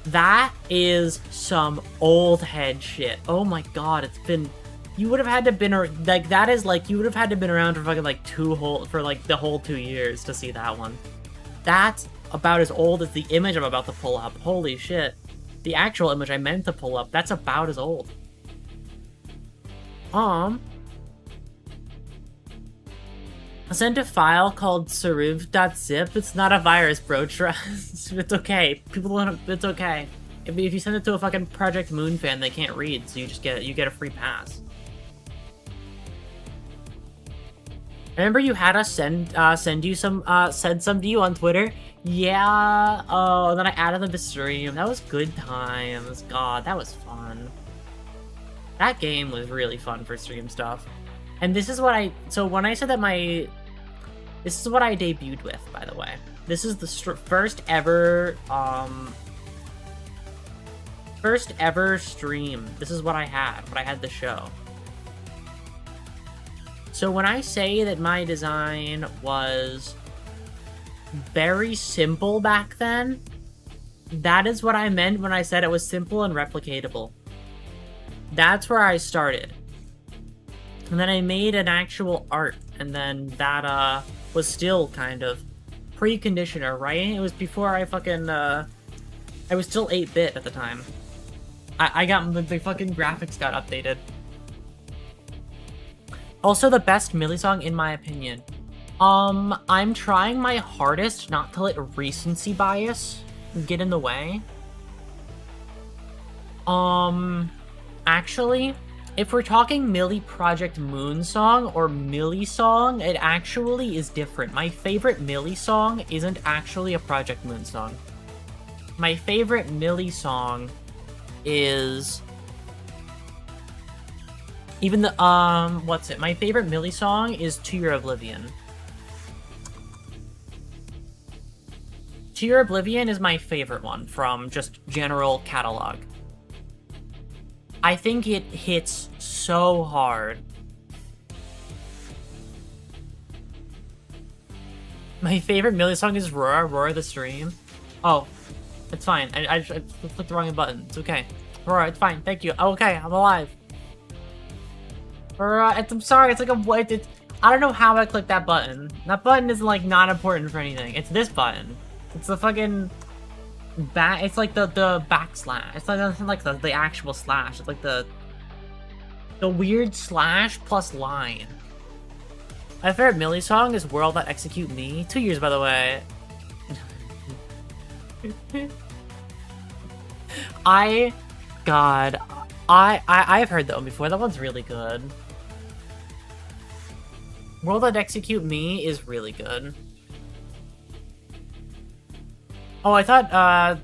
That is some old head shit. Oh my god, it's been... You would have had to been... Like, that is like... You would have had to been around for fucking like the whole 2 years to see that one. That's about as old as the image I'm about to pull up. Holy shit. The actual image I meant to pull up, that's about as old. I sent a file called Suriv.zip. It's not a virus, bro. Trust. It's okay. People don't... It's okay. If you send it to a fucking Project Moon fan, they can't read, so you get a free pass. Remember you had us send some to you on Twitter? Yeah. Oh, and then I added them to stream. That was good times. God, that was fun. That game was really fun for stream stuff. And this is what so when I said that this is what I debuted with, by the way. This is the first ever stream. This is what I had when I had the show. So when I say that my design was very simple back then, that is what I meant when I said it was simple and replicatable. That's where I started. And then I made an actual art, and then that was still kind of preconditioner, right? It was before I fucking I was still 8-bit at the time. I got the fucking graphics got updated. Also, the best Millie song in my opinion. I'm trying my hardest not to let recency bias get in the way. Actually, if we're talking Millie Project Moon song or Millie song, it actually is different. My favorite Millie song isn't actually a Project Moon song. My favorite Millie song is... Even the, what's it? My favorite Millie song is To Your Oblivion. To Your Oblivion is my favorite one from just general catalog. I think it hits so hard. My favorite Millie song is Aurora, Aurora the Stream. Oh, it's fine. I clicked the wrong button. It's okay. Aurora, it's fine. Thank you. Okay, I'm alive. Aurora, I'm sorry. It's like a... I don't know how I clicked that button. That button is like not important for anything. It's this button. It's the fucking... It's like the backslash. It's like the actual slash. It's like the weird slash plus line. My favorite Millie song is World That Execute Me. 2 years, by the way. I've heard that one before. That one's really good. World That Execute Me is really good. Oh, I thought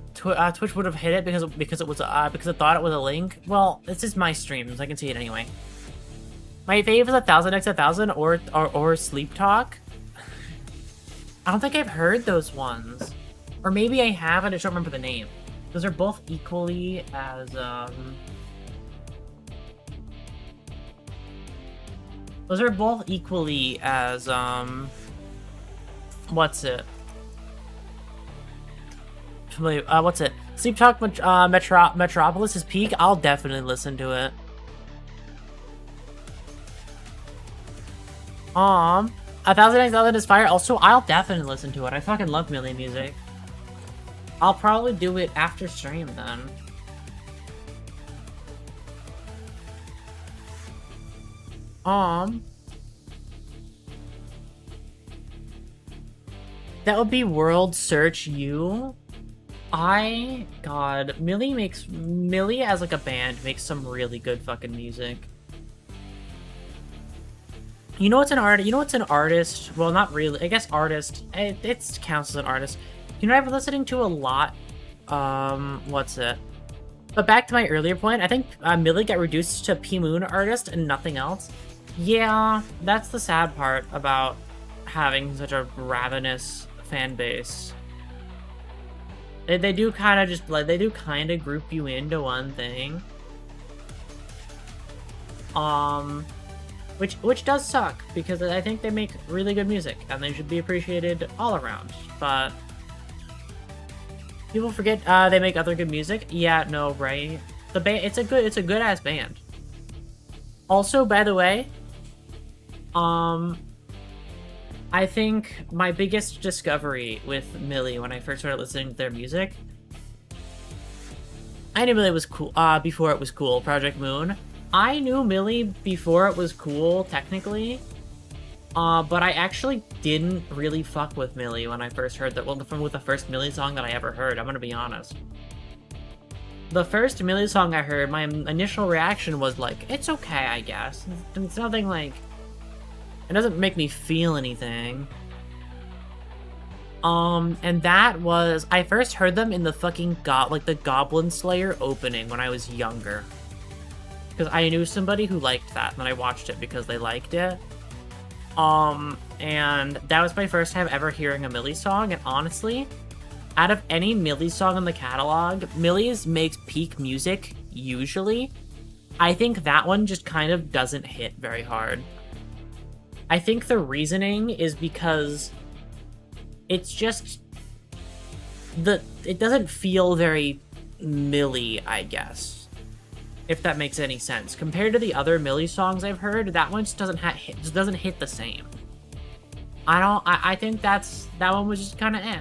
Twitch would have hit it because it thought it was a link. Well, this is my stream, so I can see it anyway. My fave is 1000x1000 or Sleep Talk. I don't think I've heard those ones, or maybe I have. I just don't remember the name. Those are both equally as Those are both equally as what's it? What's it? Sleep Talk Metropolis is peak. I'll definitely listen to it. 1000x1000 is fire. Also, I'll definitely listen to it. I fucking love Millie music. I'll probably do it after stream then. That would be World Search You. God, Millie as like a band makes some really good fucking music. You know what's an artist? You know what's an artist? Well, not really. I guess artist. It counts as an artist. You know, I've been listening to a lot. What's it? But back to my earlier point, I think Millie got reduced to P-Moon artist and nothing else. Yeah, that's the sad part about having such a ravenous fan base. They do kind of just like, they do kind of group you into one thing. Which does suck, because I think they make really good music and they should be appreciated all around. But people forget they make other good music. Yeah, no, right? The band, it's a good ass band. Also, by the way, I think my biggest discovery with Millie when I first started listening to their music, I knew Millie was cool before it was cool. Project Moon. I knew Millie before it was cool, technically, but I actually didn't really fuck with Millie when I first heard that. Well, with the first Millie song that I ever heard, I'm gonna be honest. The first Millie song I heard, my initial reaction was like, it's okay, I guess. It's nothing like... It doesn't make me feel anything. And that was... I first heard them in the fucking the Goblin Slayer opening when I was younger. Because I knew somebody who liked that, and I watched it because they liked it. And that was my first time ever hearing a Millie song, and honestly, out of any Millie song in the catalog, Millie's makes peak music, usually. I think that one just kind of doesn't hit very hard. I think the reasoning is because it's just it doesn't feel very Millie, I guess, if that makes any sense. Compared to the other Millie songs I've heard, that one just doesn't hit the same. I think that one was just kind of eh.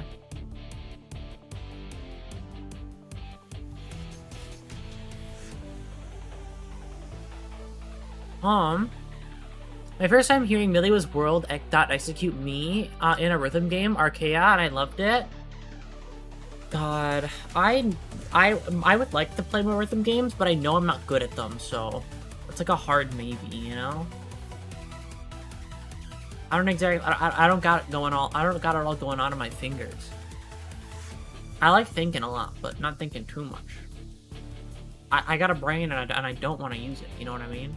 My first time hearing Millie was World Execute Me in a rhythm game, Archaea, and I loved it. God, I would like to play more rhythm games, but I know I'm not good at them, so it's like a hard maybe, you know? I don't got it all going on in my fingers. I like thinking a lot, but not thinking too much. I got a brain and I don't want to use it, you know what I mean?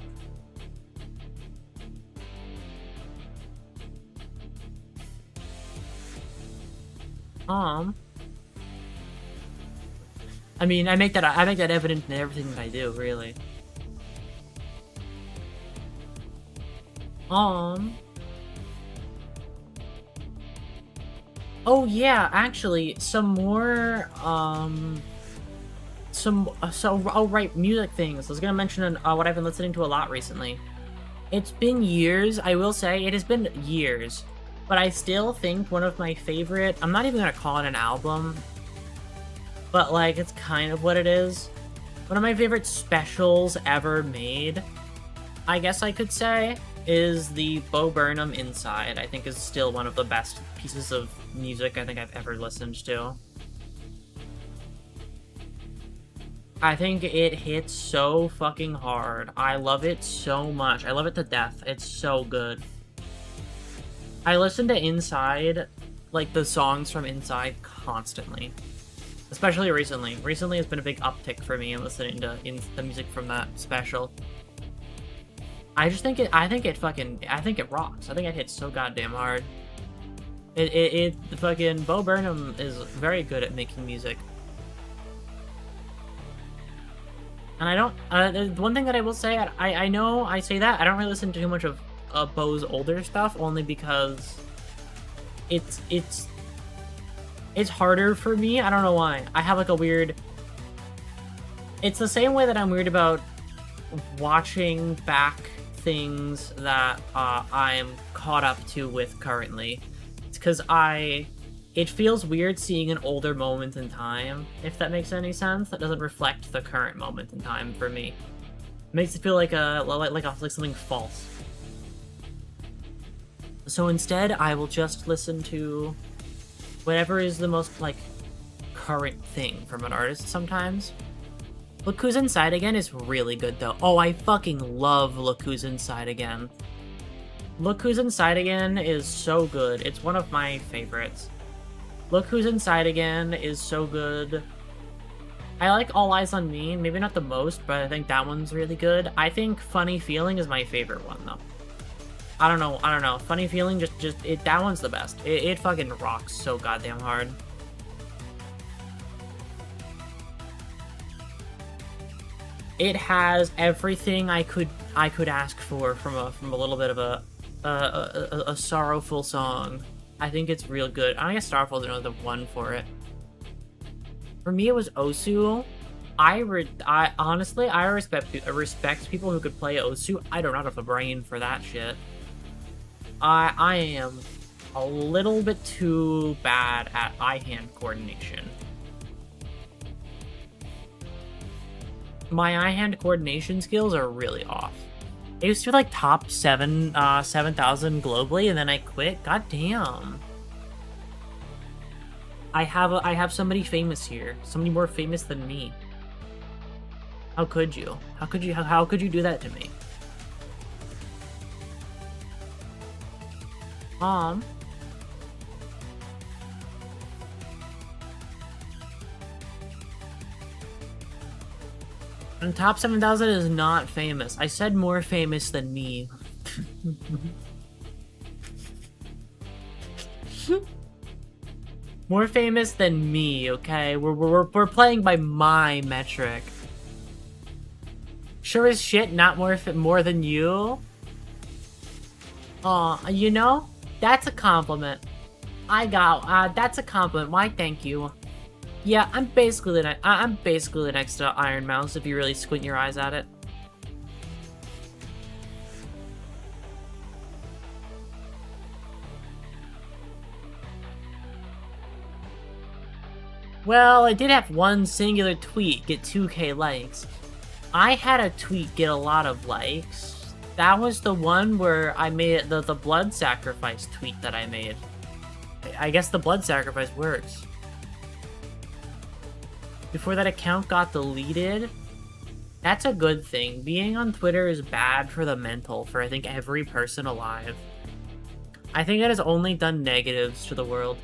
I mean, I make that evident in everything that I do, really. Oh yeah, actually, some more, oh right, music things. I was gonna mention what I've been listening to a lot recently. It's been years, I will say, it has been years, but I still think one of my favorite, I'm not even gonna call it an album, but like, it's kind of what it is. One of my favorite specials ever made, I guess I could say, is the Bo Burnham Inside. I think is still one of the best pieces of music I think I've ever listened to. I think it hits so fucking hard. I love it so much. I love it to death. It's so good. I listen to Inside, like the songs from Inside, constantly. Especially recently. Recently has been a big uptick for me in listening to the music from that special. I think it rocks. I think it hits so goddamn hard. Fucking Bo Burnham is very good at making music. And I don't, one thing that I will say, I know I say that, I don't really listen to too much of Bo's older stuff, only because it's harder for me. I don't know why. I have like a weird, it's the same way that I'm weird about watching back things that I'm caught up to with currently. It's because it feels weird seeing an older moment in time, if that makes any sense. That doesn't reflect the current moment in time for me. It makes it feel like something false. So instead, I will just listen to whatever is the most like current thing from an artist sometimes. Look Who's Inside Again is really good though. Oh, I fucking love Look Who's Inside Again. Look Who's Inside Again is so good. It's one of my favorites. Look Who's Inside Again is so good. I like All Eyes on Me, maybe not the most, but I think that one's really good. I think Funny Feeling is my favorite one though. I don't know. Funny Feeling, that one's the best. It fucking rocks so goddamn hard. It has everything I could ask for from a little bit of a sorrowful song. I think it's real good. I guess Starfall is another one for it. For me, it was Osu. I honestly respect people who could play Osu. I don't have a brain for that shit. I am a little bit too bad at eye-hand coordination. My eye-hand coordination skills are really off. I used to be like top 7,000 globally, and then I quit. God damn. I have somebody famous here. Somebody more famous than me. How could you? How could you do that to me? And top 7,000 is not famous. I said more famous than me. More famous than me, okay? We're playing by my metric. Sure as shit, not more than you. You know, that's a compliment. That's a compliment. Why, thank you. Yeah, I'm basically the next to Iron Mouse if you really squint your eyes at it. Well, I did have one singular tweet get 2K likes. I had a tweet get a lot of likes. That was the one where I made the blood sacrifice tweet that I made. I guess the blood sacrifice works. Before that account got deleted, that's a good thing. Being on Twitter is bad for the mental for I think every person alive. I think it has only done negatives to the world.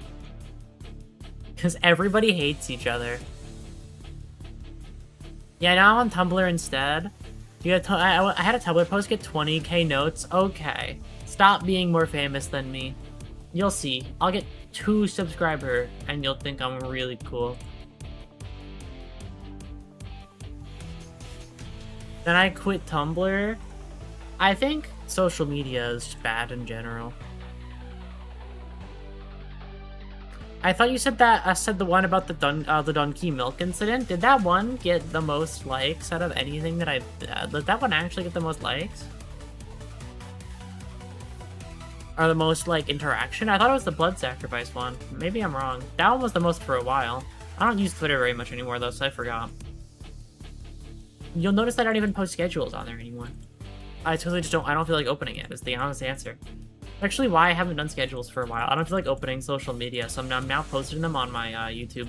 Because everybody hates each other. Yeah, now I'm on Tumblr instead. I had a Tumblr post get 20k notes. Okay. Stop being more famous than me. You'll see. I'll get 2 subscribers and you'll think I'm really cool. Then I quit Tumblr. I think social media is just bad in general. I thought you said that said the one about the donkey milk incident. Did that one get the most likes out of anything that I've... did that one actually get the most likes? Or the most, like, interaction? I thought it was the blood sacrifice one. Maybe I'm wrong. That one was the most for a while. I don't use Twitter very much anymore, though, so I forgot. You'll notice that I don't even post schedules on there anymore. I totally just don't... I don't feel like opening it, is the honest answer. Actually, why I haven't done schedules for a while. I don't feel like opening social media, so I'm now posting them on my YouTube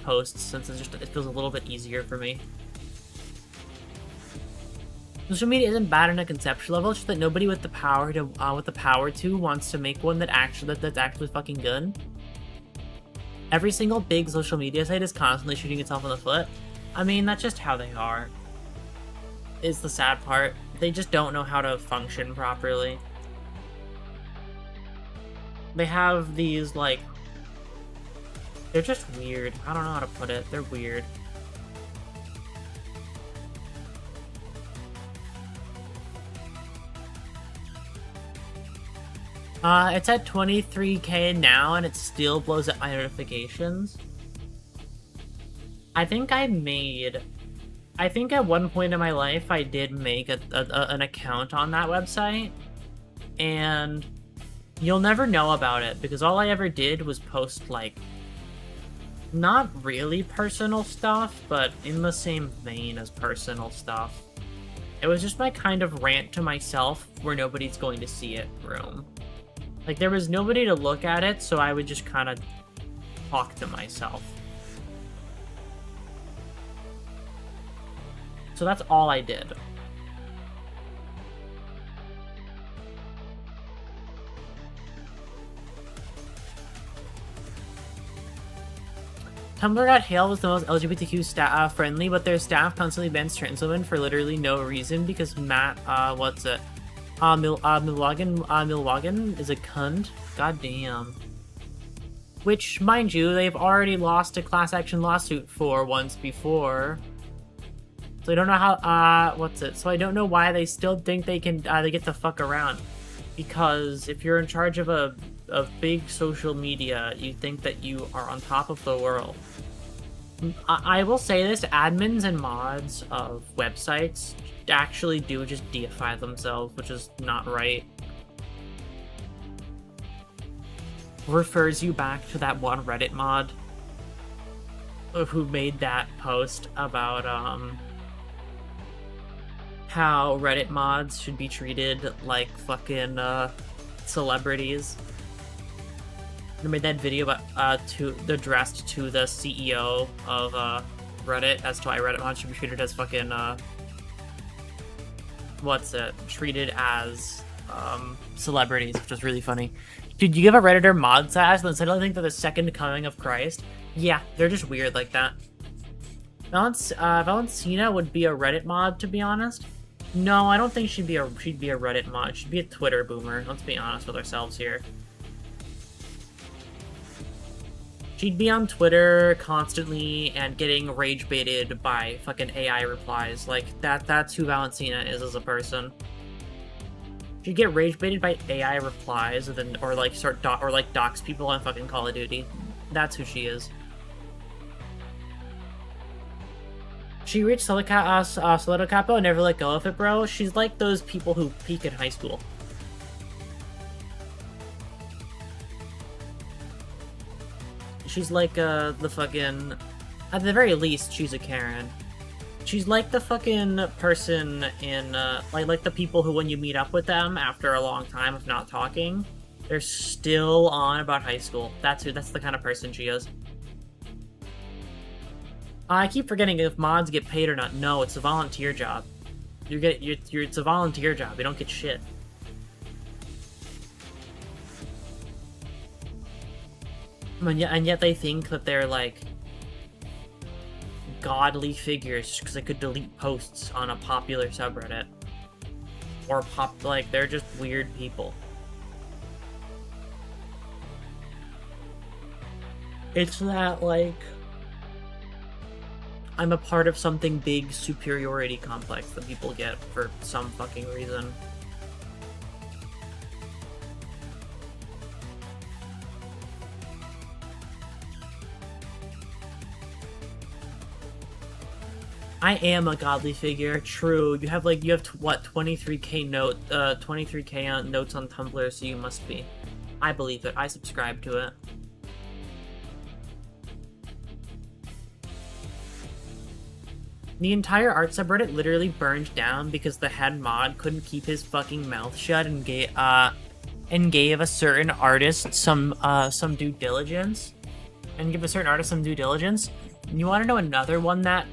posts since it feels a little bit easier for me. Social media isn't bad on a conceptual level, it's just that nobody with the power to wants to make one that's actually fucking good. Every single big social media site is constantly shooting itself in the foot. I mean, that's just how they are. Is the sad part. They just don't know how to function properly. They have these, like... They're just weird. I don't know how to put it. They're weird. It's at 23k now, and it still blows up my notifications. I think at one point in my life, I did make an account on that website, and... You'll never know about it, because all I ever did was post, like, not really personal stuff, but in the same vein as personal stuff. It was just my kind of rant to myself, where nobody's going to see it room. Like, there was nobody to look at it, so I would just kind of talk to myself. So that's all I did. Tumblr got hailed as the most LGBTQ friendly, but their staff constantly bans trans women for literally no reason because Matt, Milwaukee is a cunt. God damn. Which, mind you, they've already lost a class action lawsuit for once before. So I don't know how, so I don't know why they still think they can, they get to fuck around. Because if you're in charge of big social media, you think that you are on top of the world. I will say this, admins and mods of websites actually do just deify themselves, which is not right. Refers you back to that one Reddit mod who made that post about how Reddit mods should be treated like fucking celebrities. They made that video about addressed to the CEO of Reddit as to why Reddit mods should be treated as fucking treated as celebrities, which was really funny. Dude, you give a Redditor mod status and then suddenly think they're the second coming of Christ? Yeah, they're just weird like that. Valentina would be a Reddit mod, to be honest. No, I don't think she'd be a Reddit mod. She'd be a Twitter boomer. Let's be honest with ourselves here. She'd be on Twitter constantly and getting rage baited by fucking AI replies. Like, that's who Valentina is as a person. She'd get rage baited by AI replies, and then, or like dox people on fucking Call of Duty. That's who she is. She reached Soledo Capo and never let go of it, bro. She's like those people who peak in high school. She's like, the fucking... At the very least, she's a Karen. She's like the fucking person in, like the people who when you meet up with them after a long time of not talking, they're still on about high school. That's the kind of person she is. I keep forgetting if mods get paid or not. No, it's a volunteer job. It's a volunteer job. You don't get shit. And yet they think that they're like godly figures because they could delete posts on a popular subreddit. Or like they're just weird people. It's that like I'm a part of something big superiority complex that people get for some fucking reason. I am a godly figure. True. You have what 23k notes on Tumblr, so you must be. I believe it. I subscribe to it. The entire art subreddit literally burned down because the head mod couldn't keep his fucking mouth shut and gave a certain artist some due diligence. And give a certain artist some due diligence. You want to know another one that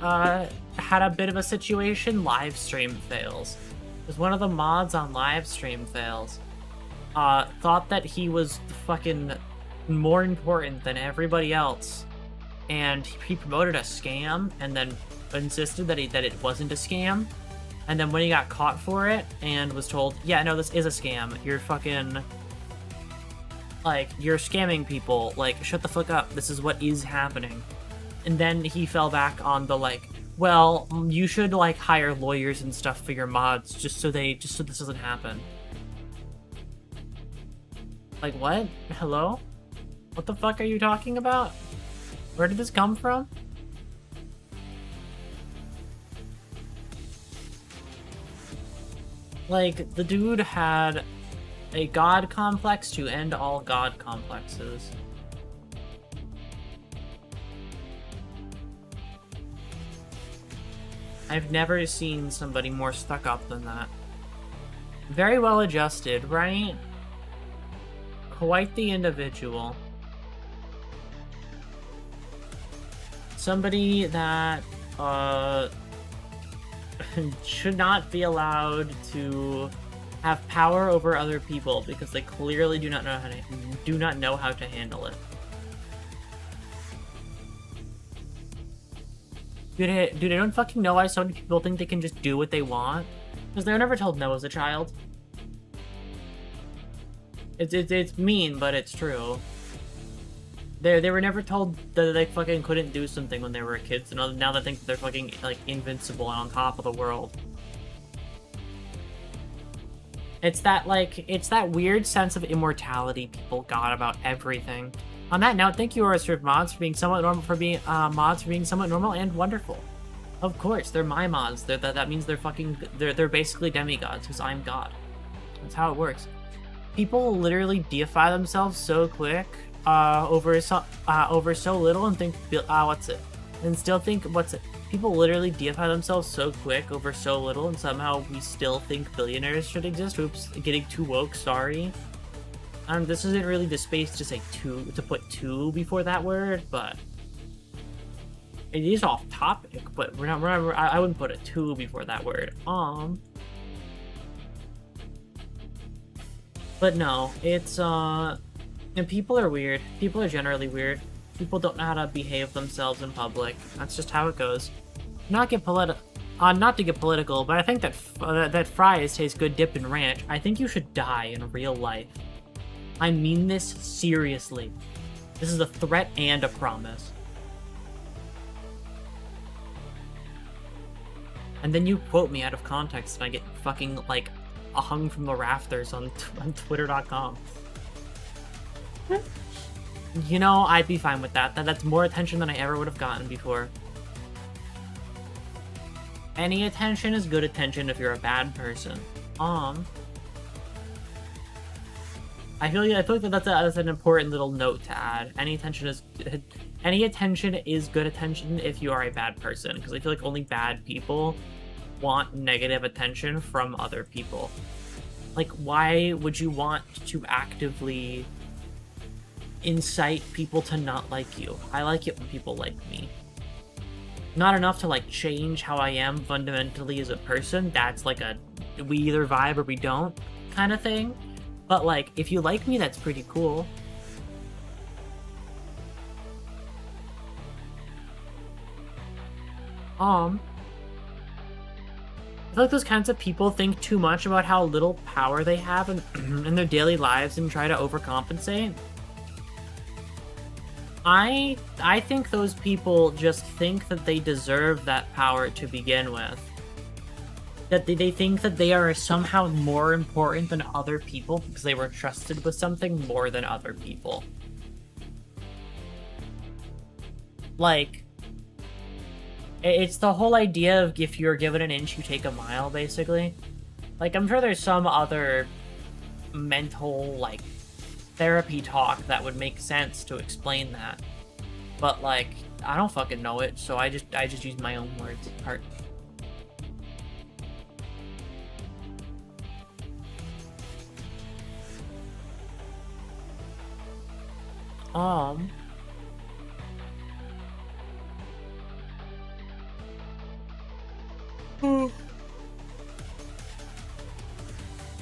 had a bit of a situation? Livestream fails. Because one of the mods on Livestream fails thought that he was fucking more important than everybody else, and he promoted a scam and then insisted that it wasn't a scam. And then when he got caught for it and was told, yeah, no, this is a scam, you're fucking like, you're scamming people, like, shut the fuck up, this is what is happening. And then he fell back on the like, well, you should like hire lawyers and stuff for your mods just so this doesn't happen. Like, what? Hello? What the fuck are you talking about? Where did this come from? Like, the dude had a god complex to end all god complexes. I've never seen somebody more stuck up than that. Very well adjusted, right? Quite the individual. Somebody that, should not be allowed to have power over other people because they clearly do not know how to handle it. Dude, I don't fucking know why so many people think they can just do what they want. Because they were never told no as a child. It's mean, but it's true. They were never told that they fucking couldn't do something when they were kids, and now they think that they're fucking, like, invincible and on top of the world. It's that weird sense of immortality people got about everything. On that note, thank you, Suriv mods, for being somewhat normal and wonderful. Of course, they're my mods. That means they're basically demigods, because I'm God. That's how it works. People literally deify themselves so quick over so little and think People literally deify themselves so quick over so little, and somehow we still think billionaires should exist. Oops, getting too woke. Sorry. This isn't really the space to say to put two before that word, but it is off topic. But I wouldn't put a two before that word. But no, it's and people are weird. People are generally weird. People don't know how to behave themselves in public. That's just how it goes. Not to get political, but I think that fries taste good dipped in ranch. I think you should die in real life. I mean this seriously. This is a threat and a promise. And then you quote me out of context and I get fucking, like, hung from the rafters on Twitter.com. You know, I'd be fine with that. That's more attention than I ever would have gotten before. Any attention is good attention if you're a bad person. I feel like that's an important little note to add. Any attention is good attention if you are a bad person, because I feel like only bad people want negative attention from other people. Like, why would you want to actively incite people to not like you? I like it when people like me. Not enough to, like, change how I am fundamentally as a person. That's like a we either vibe or we don't kind of thing. But, like, if you like me, that's pretty cool. I feel like those kinds of people think too much about how little power they have in their daily lives and try to overcompensate. I think those people just think that they deserve that power to begin with. That they think that they are somehow more important than other people because they were trusted with something more than other people. Like, it's the whole idea of if you're given an inch, you take a mile, basically. Like, I'm sure there's some other mental, like, therapy talk that would make sense to explain that. But, like, I don't fucking know it, so I just use my own words. Heart.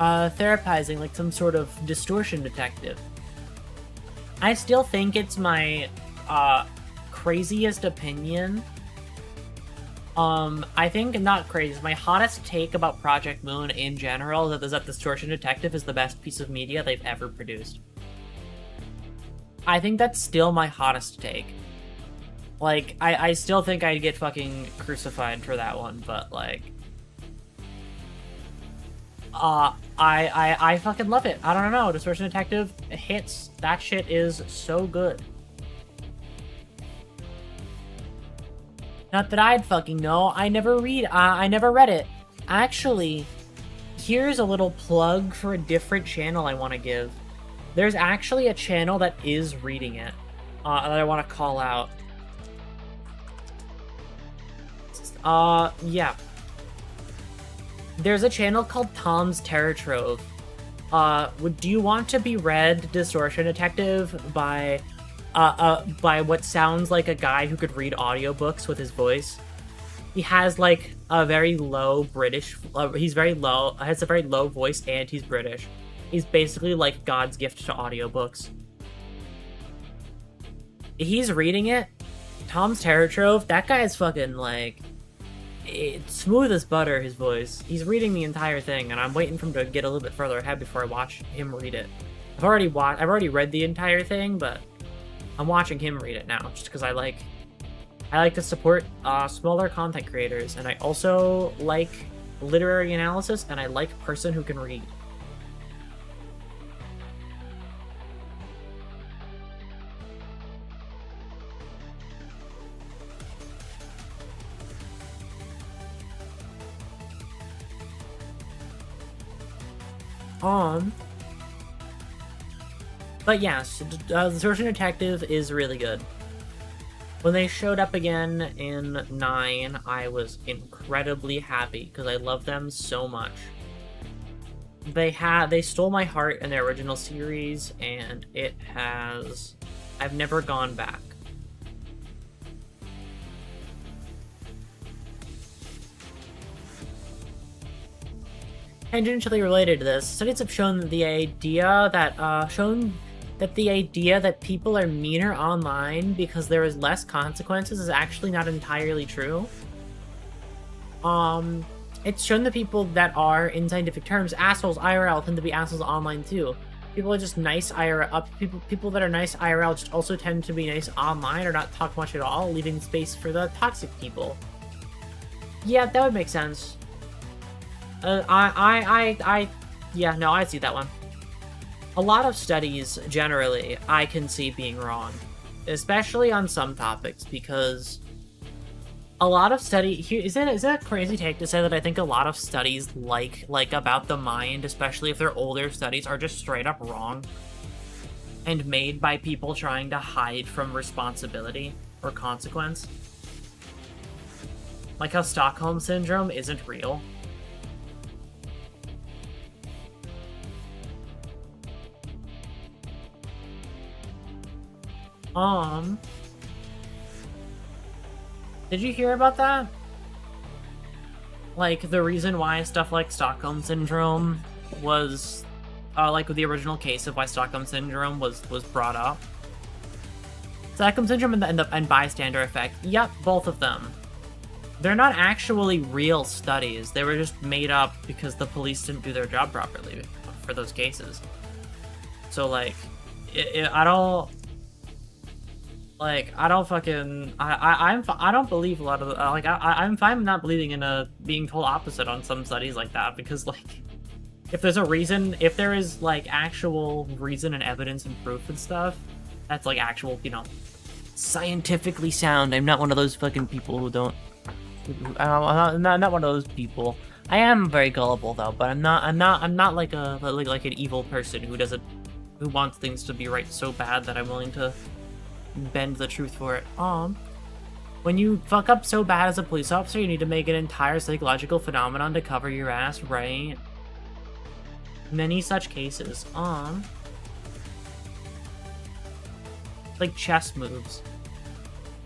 Therapizing like some sort of distortion detective. I still think it's my craziest opinion. I think not crazy. My hottest take about Project Moon in general is that Distortion Detective is the best piece of media they've ever produced. I think that's still my hottest take. Like, I still think I'd get fucking crucified for that one, but, like... I fucking love it. I don't know. Distortion Detective hits. That shit is so good. Not that I'd fucking know. I never read it. Actually, here's a little plug for a different channel I want to give. There's actually a channel that is reading it that I want to call out. Yeah. There's a channel called Tom's Terror Trove. Do you want to be read Distortion Detective by what sounds like a guy who could read audiobooks with his voice? He has like a very low British, has a very low voice, and he's British. He's basically like God's gift to audiobooks. He's reading it. Tom's Terror Trove, that guy is fucking like... It's smooth as butter, his voice. He's reading the entire thing, and I'm waiting for him to get a little bit further ahead before I watch him read it. I've already read the entire thing, but I'm watching him read it now, just because I like to support smaller content creators, and I also like literary analysis, and I like a person who can read. But yes, Distortion Detective is really good. When they showed up again in 9, I was incredibly happy because I love them so much. They stole my heart in their original series, and I've never gone back. Tangentially related to this, studies have shown that the idea that people are meaner online because there is less consequences is actually not entirely true. It's shown that people that are, in scientific terms, assholes IRL tend to be assholes online too. People are just nice IRL. People that are nice IRL just also tend to be nice online or not talk much at all, leaving space for the toxic people. Yeah, that would make sense. I Yeah, no, I see that one. A lot of studies, generally, I can see being wrong. Especially on some topics, because a lot of is that a crazy take to say that I think a lot of studies like about the mind, especially if they're older studies, are just straight up wrong and made by people trying to hide from responsibility or consequence? Like how Stockholm Syndrome isn't real. Did you hear about that? Like, the reason why stuff like Stockholm Syndrome was, like the original case of why Stockholm Syndrome was brought up. Stockholm Syndrome and bystander effect. Yep, both of them. They're not actually real studies. They were just made up because the police didn't do their job properly for those cases. So, like, I don't... Like, I don't fucking... I don't believe a lot of... Like, I'm fine not believing in being told opposite on some studies like that, because, like, if there's a reason... If there is, like, actual reason and evidence and proof and stuff, that's, like, actual, you know, scientifically sound. I'm not one of those fucking people who don't... I'm not one of those people. I am very gullible, though, but I'm not like an evil person who wants things to be right so bad that I'm willing to bend the truth for it. When you fuck up so bad as a police officer, you need to make an entire psychological phenomenon to cover your ass, right? Many such cases. Like chess moves.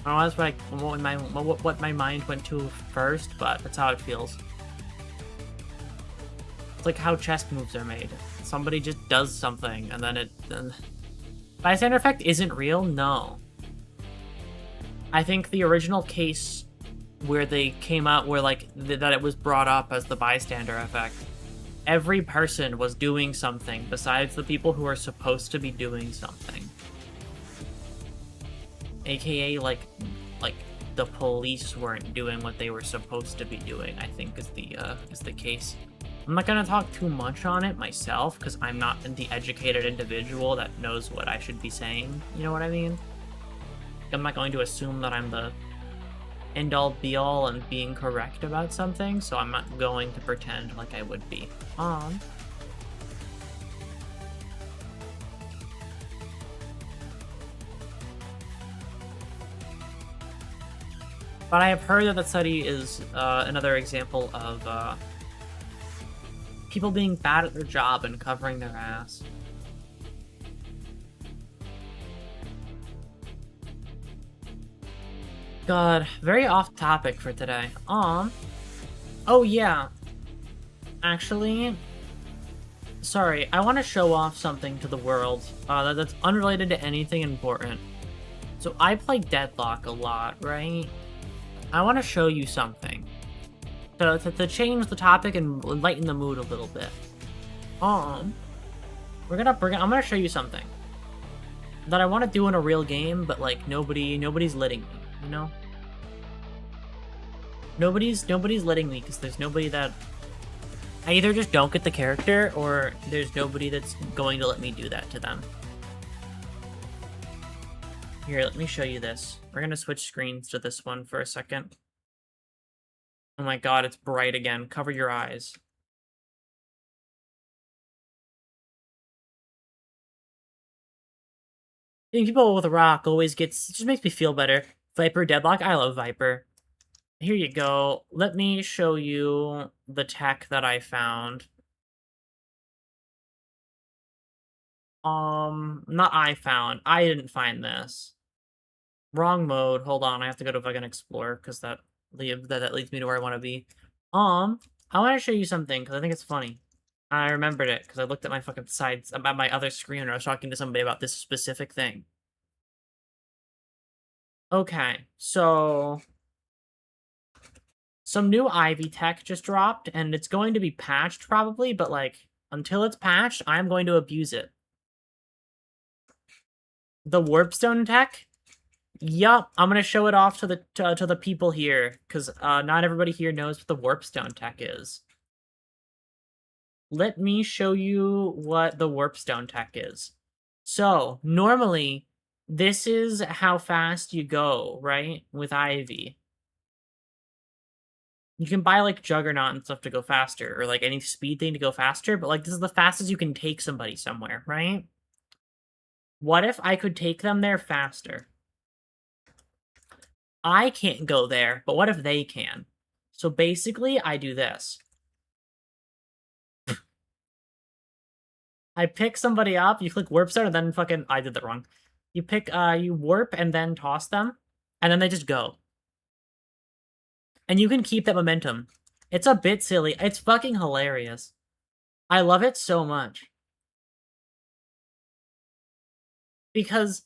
I don't know, that's what my mind went to first, but that's how it feels. It's like how chess moves are made. Somebody just does something, and then bystander effect isn't real? No. I think the original case where they came out where, like, that it was brought up as the bystander effect, every person was doing something besides the people who are supposed to be doing something. AKA, like the police weren't doing what they were supposed to be doing, I think is the case. I'm not gonna talk too much on it myself, because I'm not the educated individual that knows what I should be saying, you know what I mean? I'm not going to assume that I'm the end-all be-all and being correct about something, so I'm not going to pretend like I would be. But I have heard that the study is another example of people being bad at their job and covering their ass. God, very off topic for today. Oh yeah. Actually, sorry, I want to show off something to the world that's unrelated to anything important. So I play Deadlock a lot, right? I want to show you something. To change the topic and lighten the mood a little bit. I'm gonna show you something that I want to do in a real game, but like nobody's letting me, you know? Nobody's letting me because there's nobody that I either just don't get the character or there's nobody that's going to let me do that to them. Here, let me show you this. We're gonna switch screens to this one for a second. Oh my god, it's bright again. Cover your eyes. Hitting people with a rock always just makes me feel better. Viper Deadlock, I love Viper. Here you go. Let me show you the tech that I found. Not I found. I didn't find this. Wrong mode. Hold on, I have to go to fucking explore because that leads me to where I want to be. I want to show you something because I think it's funny. I remembered it because I looked at my fucking sides about my other screen and I was talking to somebody about this specific thing. Okay, so some new Ivy tech just dropped and it's going to be patched probably, but like until it's patched, I'm going to abuse it. The Warpstone tech? Yup, I'm gonna show it off to the people here, because not everybody here knows what the Warpstone tech is. let me show you what the warp stone tech is. So, normally, this is how fast you go, right? With Ivy. You can buy, like, Juggernaut and stuff to go faster, or, like, any speed thing to go faster, but, like, this is the fastest you can take somebody somewhere, right? What if I could take them there faster? I can't go there, but what if they can? So basically, I do this. I pick somebody up, you click warp stone, and then fucking... I did that wrong. You pick, you warp and then toss them, and then they just go. And you can keep that momentum. It's a bit silly. It's fucking hilarious. I love it so much. Because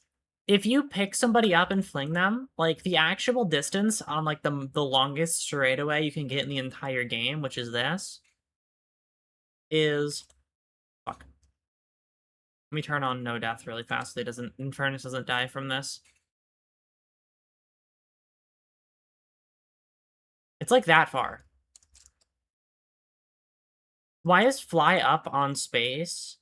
if you pick somebody up and fling them, like, the actual distance on, like, the longest straightaway you can get in the entire game, which is this, is... Fuck. Let me turn on no death really fast so Infernus doesn't die from this. It's like that far. Why is fly up on space?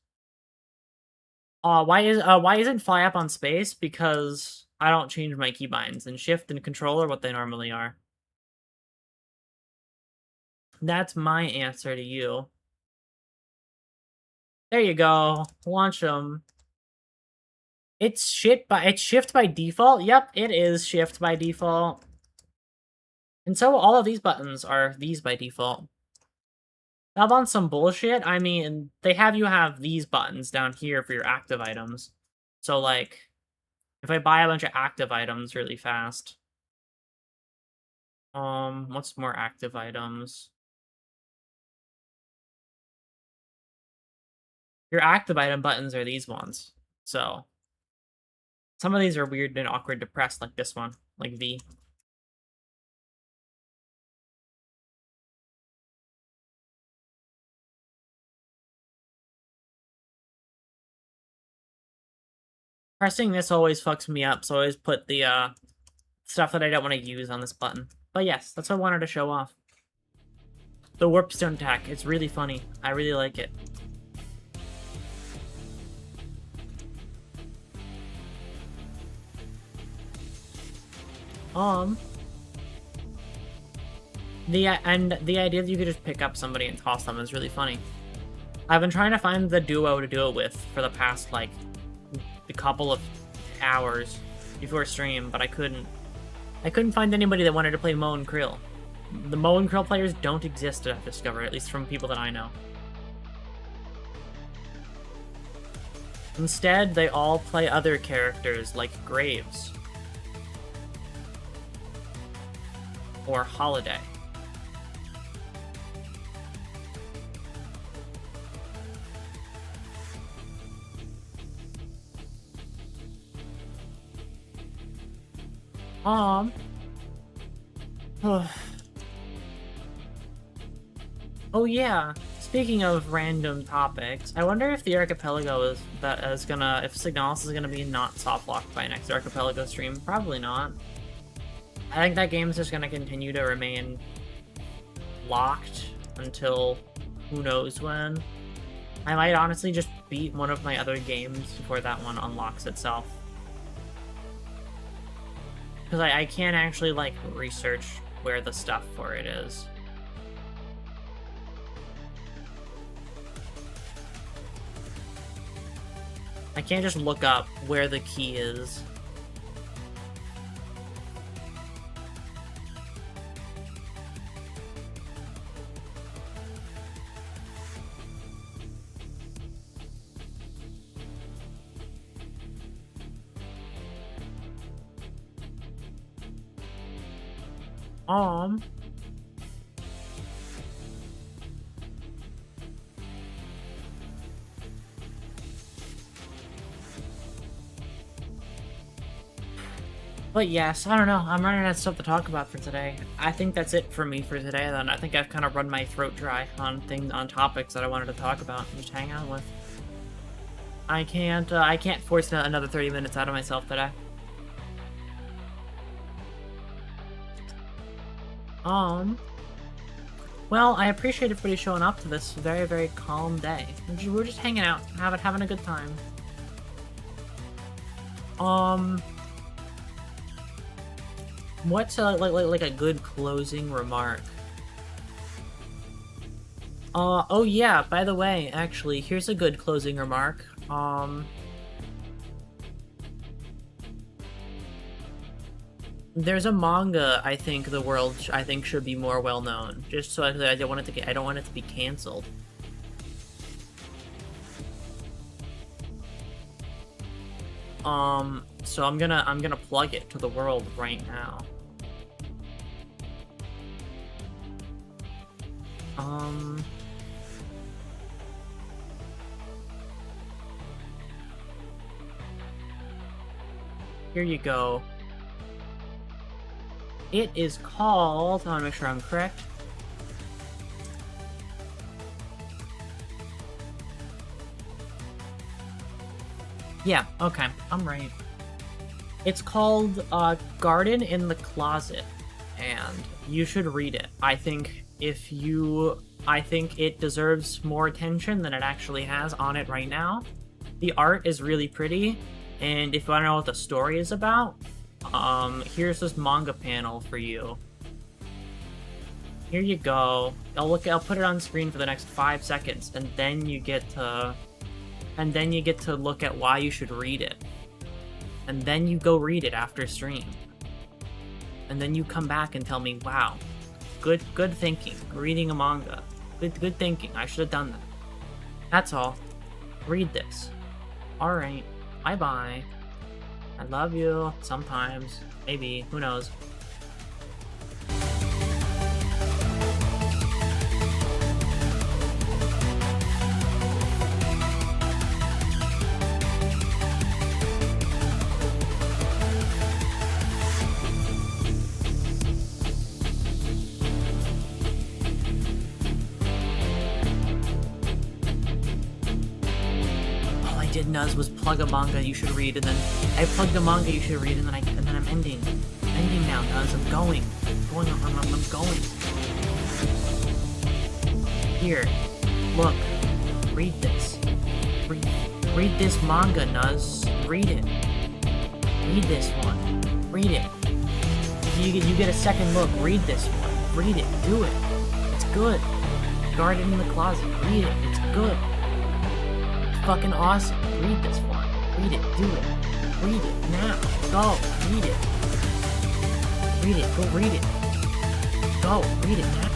Why isn't fly up on space? Because I don't change my keybinds, and shift and control are what they normally are. That's my answer to you. There you go. Launch them. It's shift by default. Yep, it is shift by default. And so all of these buttons are these by default. Now on some bullshit, I mean, they have you have these buttons down here for your active items. So, like, if I buy a bunch of active items really fast... what's more active items? Your active item buttons are these ones. So, some of these are weird and awkward to press, like this one, like V. Pressing this always fucks me up, so I always put the, stuff that I don't want to use on this button. But yes, that's what I wanted to show off. The Warpstone attack, it's really funny. I really like it. The idea that you could just pick up somebody and toss them is really funny. I've been trying to find the duo to do it with for the past, like, a couple of hours before stream, but I couldn't find anybody that wanted to play Mo and Krill. The Mo and Krill players don't exist, I've discovered, at least from people that I know. Instead, they all play other characters like Graves. Or Holiday. Oh yeah, speaking of random topics, I wonder if the Archipelago if Signalis is gonna be not soft locked by next Archipelago stream. Probably not. I think that game is just gonna continue to remain locked until who knows when. I might honestly just beat one of my other games before that one unlocks itself. Because I can't actually, like, research where the stuff for it is. I can't just look up where the key is. But yes, I don't know. I'm running out of stuff to talk about for today. I think that's it for me for today, then. I think I've kind of run my throat dry on topics that I wanted to talk about and just hang out with. I can't force another 30 minutes out of myself today. Well, I appreciate everybody showing up to this very, very calm day. We're just hanging out, having a good time. What's like a good closing remark? Oh yeah, by the way, actually, here's a good closing remark. There's a manga I think the world should be more well known. Just so I don't want it to be canceled. So I'm gonna plug it to the world right now. Here you go. It is called... I want to make sure I'm correct. Yeah, okay, I'm right. It's called Garden in the Closet, and you should read it. I think it deserves more attention than it actually has on it right now. The art is really pretty, and if you want to know what the story is about, here's this manga panel for you. Here you go. I'll put it on screen for the next 5 seconds, and then you get to look at why you should read it. And then you go read it after stream. And then you come back and tell me, wow, good thinking, reading a manga. Good thinking, I should have done that. That's all. Read this. Alright, bye-bye. I love you, sometimes. Maybe, who knows. Nuz was plug a manga you should read, and then I plugged a manga you should read, and then I'm ending now, Nuz. I'm going. I'm going. Here, look, read this. Read this manga, Nuz. Read it. Read this one. Read it. You get a second look. Read this one. Read it. Do it. It's good. Garden in the Closet. Read it. It's good. Fucking awesome. Read this one. Read it. Do it. Read it now. Go. Read it. Read it. Go read it. Go. Read it now.